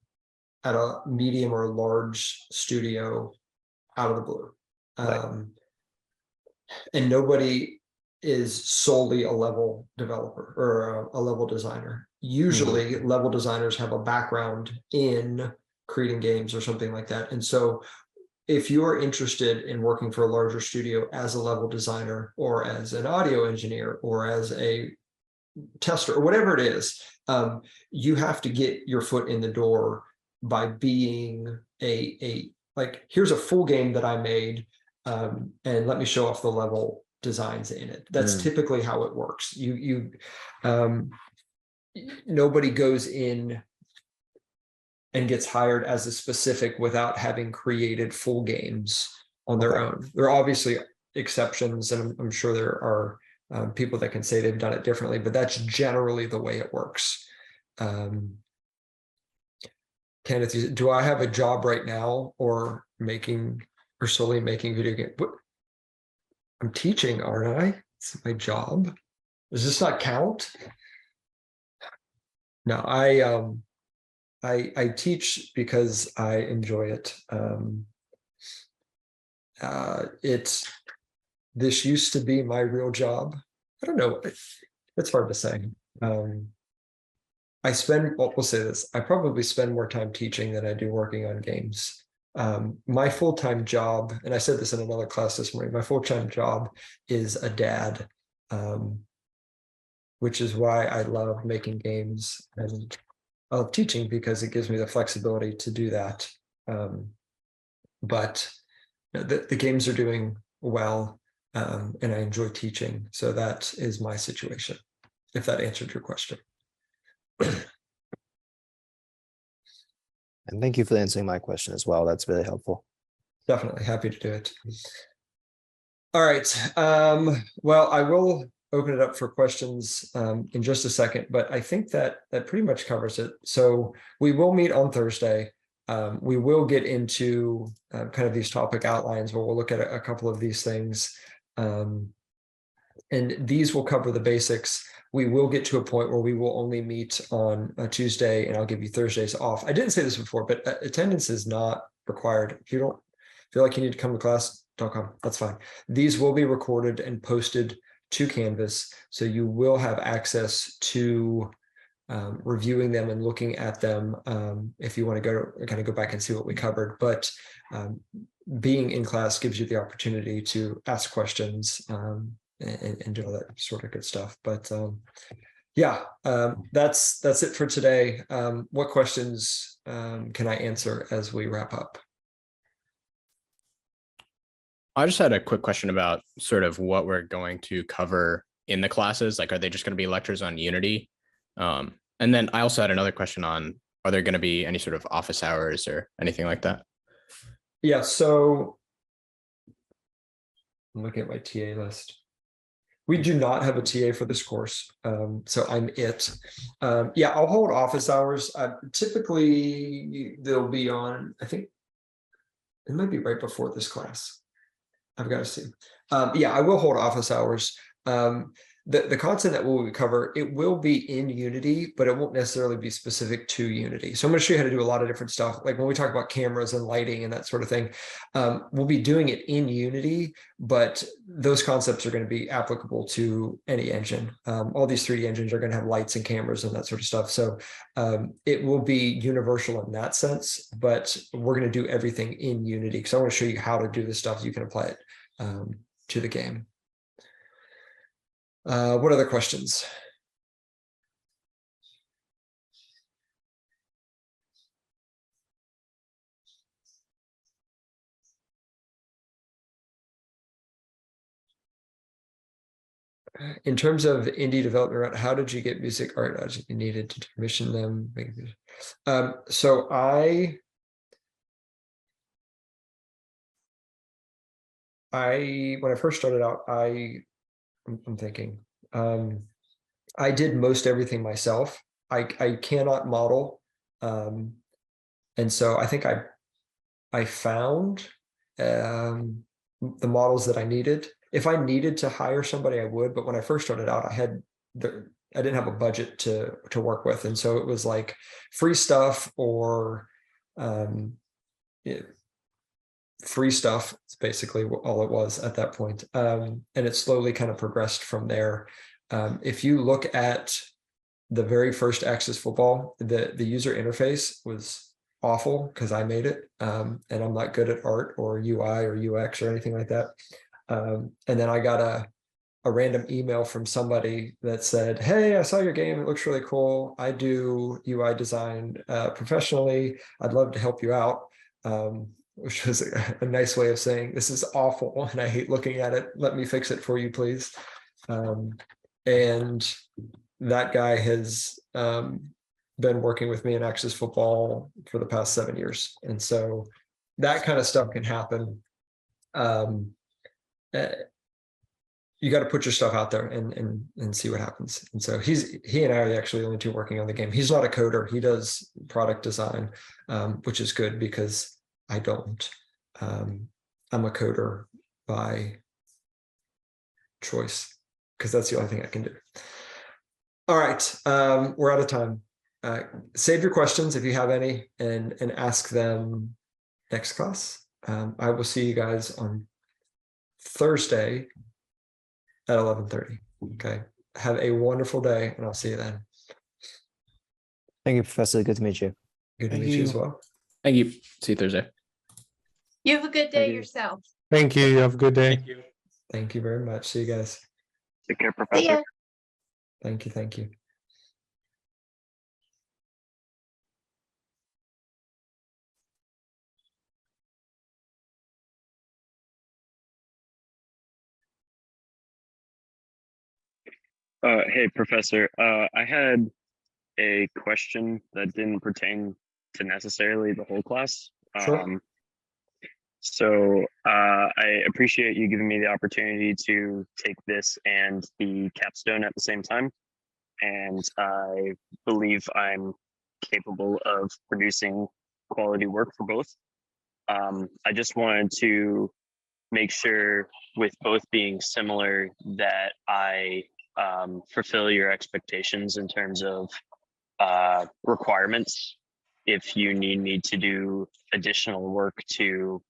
Speaker 1: at a medium or large studio out of the blue.
Speaker 5: Right.
Speaker 1: And nobody is solely a level developer or a level designer. Usually level designers have a background in creating games or something like that. And so if you're interested in working for a larger studio as a level designer or as an audio engineer or as a tester or whatever it is, you have to get your foot in the door by being like, here's a full game that I made, and let me show off the level designs in it. That's typically how it works. Nobody goes in and gets hired as a specific without having created full games on their own. There are obviously exceptions, and I'm sure there are people that can say they've done it differently, but that's generally the way it works. Kenneth, do I have a job right now or solely making video games? I'm teaching, aren't I? It's my job. Does this not count? No, I teach because I enjoy it. This used to be my real job. I don't know. It's hard to say. We'll say this. I probably spend more time teaching than I do working on games. My full-time job, and I said this in another class this morning, my full-time job is a dad, which is why I love making games and I love teaching, because it gives me the flexibility to do that. But the games are doing well, and I enjoy teaching. So that is my situation, if that answered your question.
Speaker 5: And thank you for answering my question as well. That's really helpful.
Speaker 1: Definitely happy to do it. All right. Well, I will open it up for questions in just a second, but I think that pretty much covers it. So we will meet on Thursday. We will get into kind of these topic outlines where we'll look at a couple of these things. And these will cover the basics. We will get to a point where we will only meet on a Tuesday, and I'll give you Thursdays off. I didn't say this before, but attendance is not required. If you don't feel like you need to come to class, don't come. That's fine. These will be recorded and posted to Canvas, so you will have access to reviewing them and looking at them if you want to go back and see what we covered. But being in class gives you the opportunity to ask questions and do all that sort of good stuff. But yeah, that's it for today. What questions can I answer as we wrap up?
Speaker 2: I just had a quick question about sort of what we're going to cover in the classes. Like, are they just going to be lectures on Unity? And then I also had another question on, are there going to be any sort of office hours or anything like that?
Speaker 1: Yeah, so I'm looking at my TA list. We do not have a TA for this course, so I'm it. Yeah, I'll hold office hours. Typically, they'll be on, I think it might be right before this class. I've got to see. Yeah, I will hold office hours. The content that we'll cover, it will be in Unity, but it won't necessarily be specific to Unity. So I'm going to show you how to do a lot of different stuff. Like when we talk about cameras and lighting and that sort of thing, we'll be doing it in Unity, but those concepts are going to be applicable to any engine. All these 3D engines are going to have lights and cameras and that sort of stuff. So it will be universal in that sense, but we're going to do everything in Unity because I want to show you how to do this stuff so you can apply it to the game. What other questions? In terms of indie development, how did you get music art as you needed to commission them? So when I first started out, I'm thinking, I did most everything myself. I cannot model. And so I think I found the models that I needed. If I needed to hire somebody, I would, but when I first started out, I didn't have a budget to work with. And so it was like free stuff or free stuff. It's basically all it was at that point. And it slowly kind of progressed from there. If you look at the very first Axis Football, the user interface was awful because I made it, and I'm not good at art or UI or UX or anything like that. And then I got a random email from somebody that said, "Hey, I saw your game. It looks really cool. I do UI design professionally. I'd love to help you out." Which was a nice way of saying, "This is awful and I hate looking at it. Let me fix it for you, please." And that guy has been working with me in Access Football for the past 7 years. And so that kind of stuff can happen. You got to put your stuff out there and see what happens. And so he and I are actually the only two working on the game. He's not a coder. He does product design, which is good because I don't. I'm a coder by choice because that's the only thing I can do. All right, we're out of time. Save your questions if you have any and ask them next class. I will see you guys on Thursday at 11:30. Okay. Have a wonderful day and I'll see you then.
Speaker 5: Thank you, Professor. Good to meet you.
Speaker 1: Good to
Speaker 2: Thank
Speaker 1: meet you as
Speaker 2: you.
Speaker 1: well.
Speaker 2: Thank you. See you Thursday.
Speaker 4: You have a good day
Speaker 1: you.
Speaker 4: yourself.
Speaker 3: Thank you. You have a good day.
Speaker 1: Thank you very much. See you guys.
Speaker 6: Take care,
Speaker 4: See
Speaker 6: Professor.
Speaker 4: ya.
Speaker 1: Thank you. Thank you.
Speaker 6: Hey, Professor. I had a question that didn't pertain to necessarily the whole class.
Speaker 1: Sure.
Speaker 6: I appreciate you giving me the opportunity to take this and the capstone at the same time. And I believe I'm capable of producing quality work for both. I just wanted to make sure with both being similar that I fulfill your expectations in terms of requirements. If you need me to do additional work to,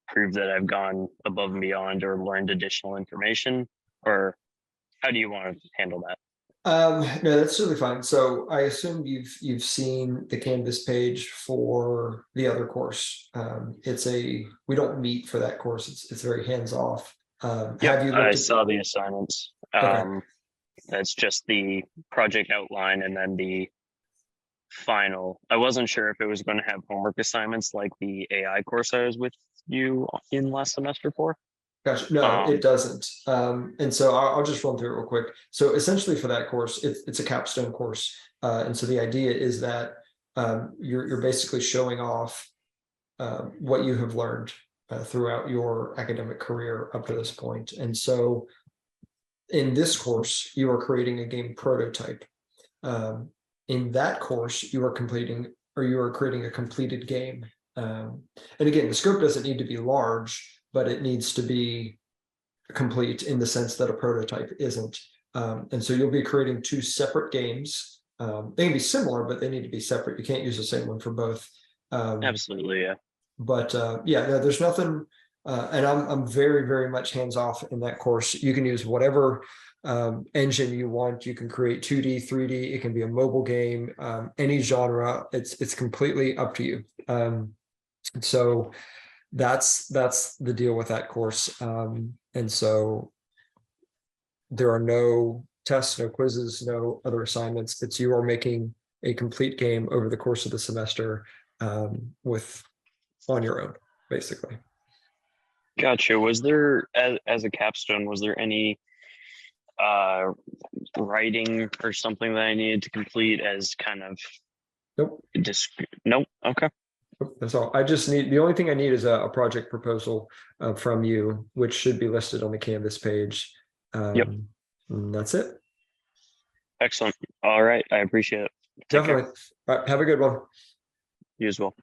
Speaker 6: prove that I've gone above and beyond or learned additional information, or how do you want to handle that?
Speaker 1: No, that's totally fine. So I assume you've seen the Canvas page for the other course. We don't meet for that course. It's very hands off. Have you
Speaker 6: I
Speaker 1: looked at
Speaker 6: saw the assignments.
Speaker 1: Okay.
Speaker 6: That's just the project outline and then the final. I wasn't sure if it was going to have homework assignments like the AI course I was with you in last semester for.
Speaker 1: Gotcha. No, it doesn't. And so I'll just run through it real quick. So essentially for that course, it's a capstone course. And so the idea is that you're basically showing off what you have learned throughout your academic career up to this point. And so in this course, you are creating a game prototype. In that course, you are creating a completed game. And again, the scope doesn't need to be large, but it needs to be complete in the sense that a prototype isn't. And so you'll be creating two separate games. They can be similar, but they need to be separate. You can't use the same one for both.
Speaker 6: Absolutely, yeah.
Speaker 1: But yeah, no, there's nothing. And I'm very, very much hands off in that course. You can use whatever engine you want. You can create 2D, 3D. It can be a mobile game, any genre. It's completely up to you. So that's the deal with that course. And so there are no tests, no quizzes, no other assignments. It's you are making a complete game over the course of the semester on your own, basically.
Speaker 6: Gotcha. Was there, as a capstone, was there any writing or something that I needed to complete as kind of?
Speaker 1: Nope.
Speaker 6: Nope. Okay.
Speaker 1: That's all. The only thing I need is a project proposal from you, which should be listed on the Canvas page.
Speaker 6: Yep.
Speaker 1: And that's it.
Speaker 6: Excellent. All right. I appreciate it. Take care.
Speaker 1: Definitely. All right. Have a good one.
Speaker 6: You as well.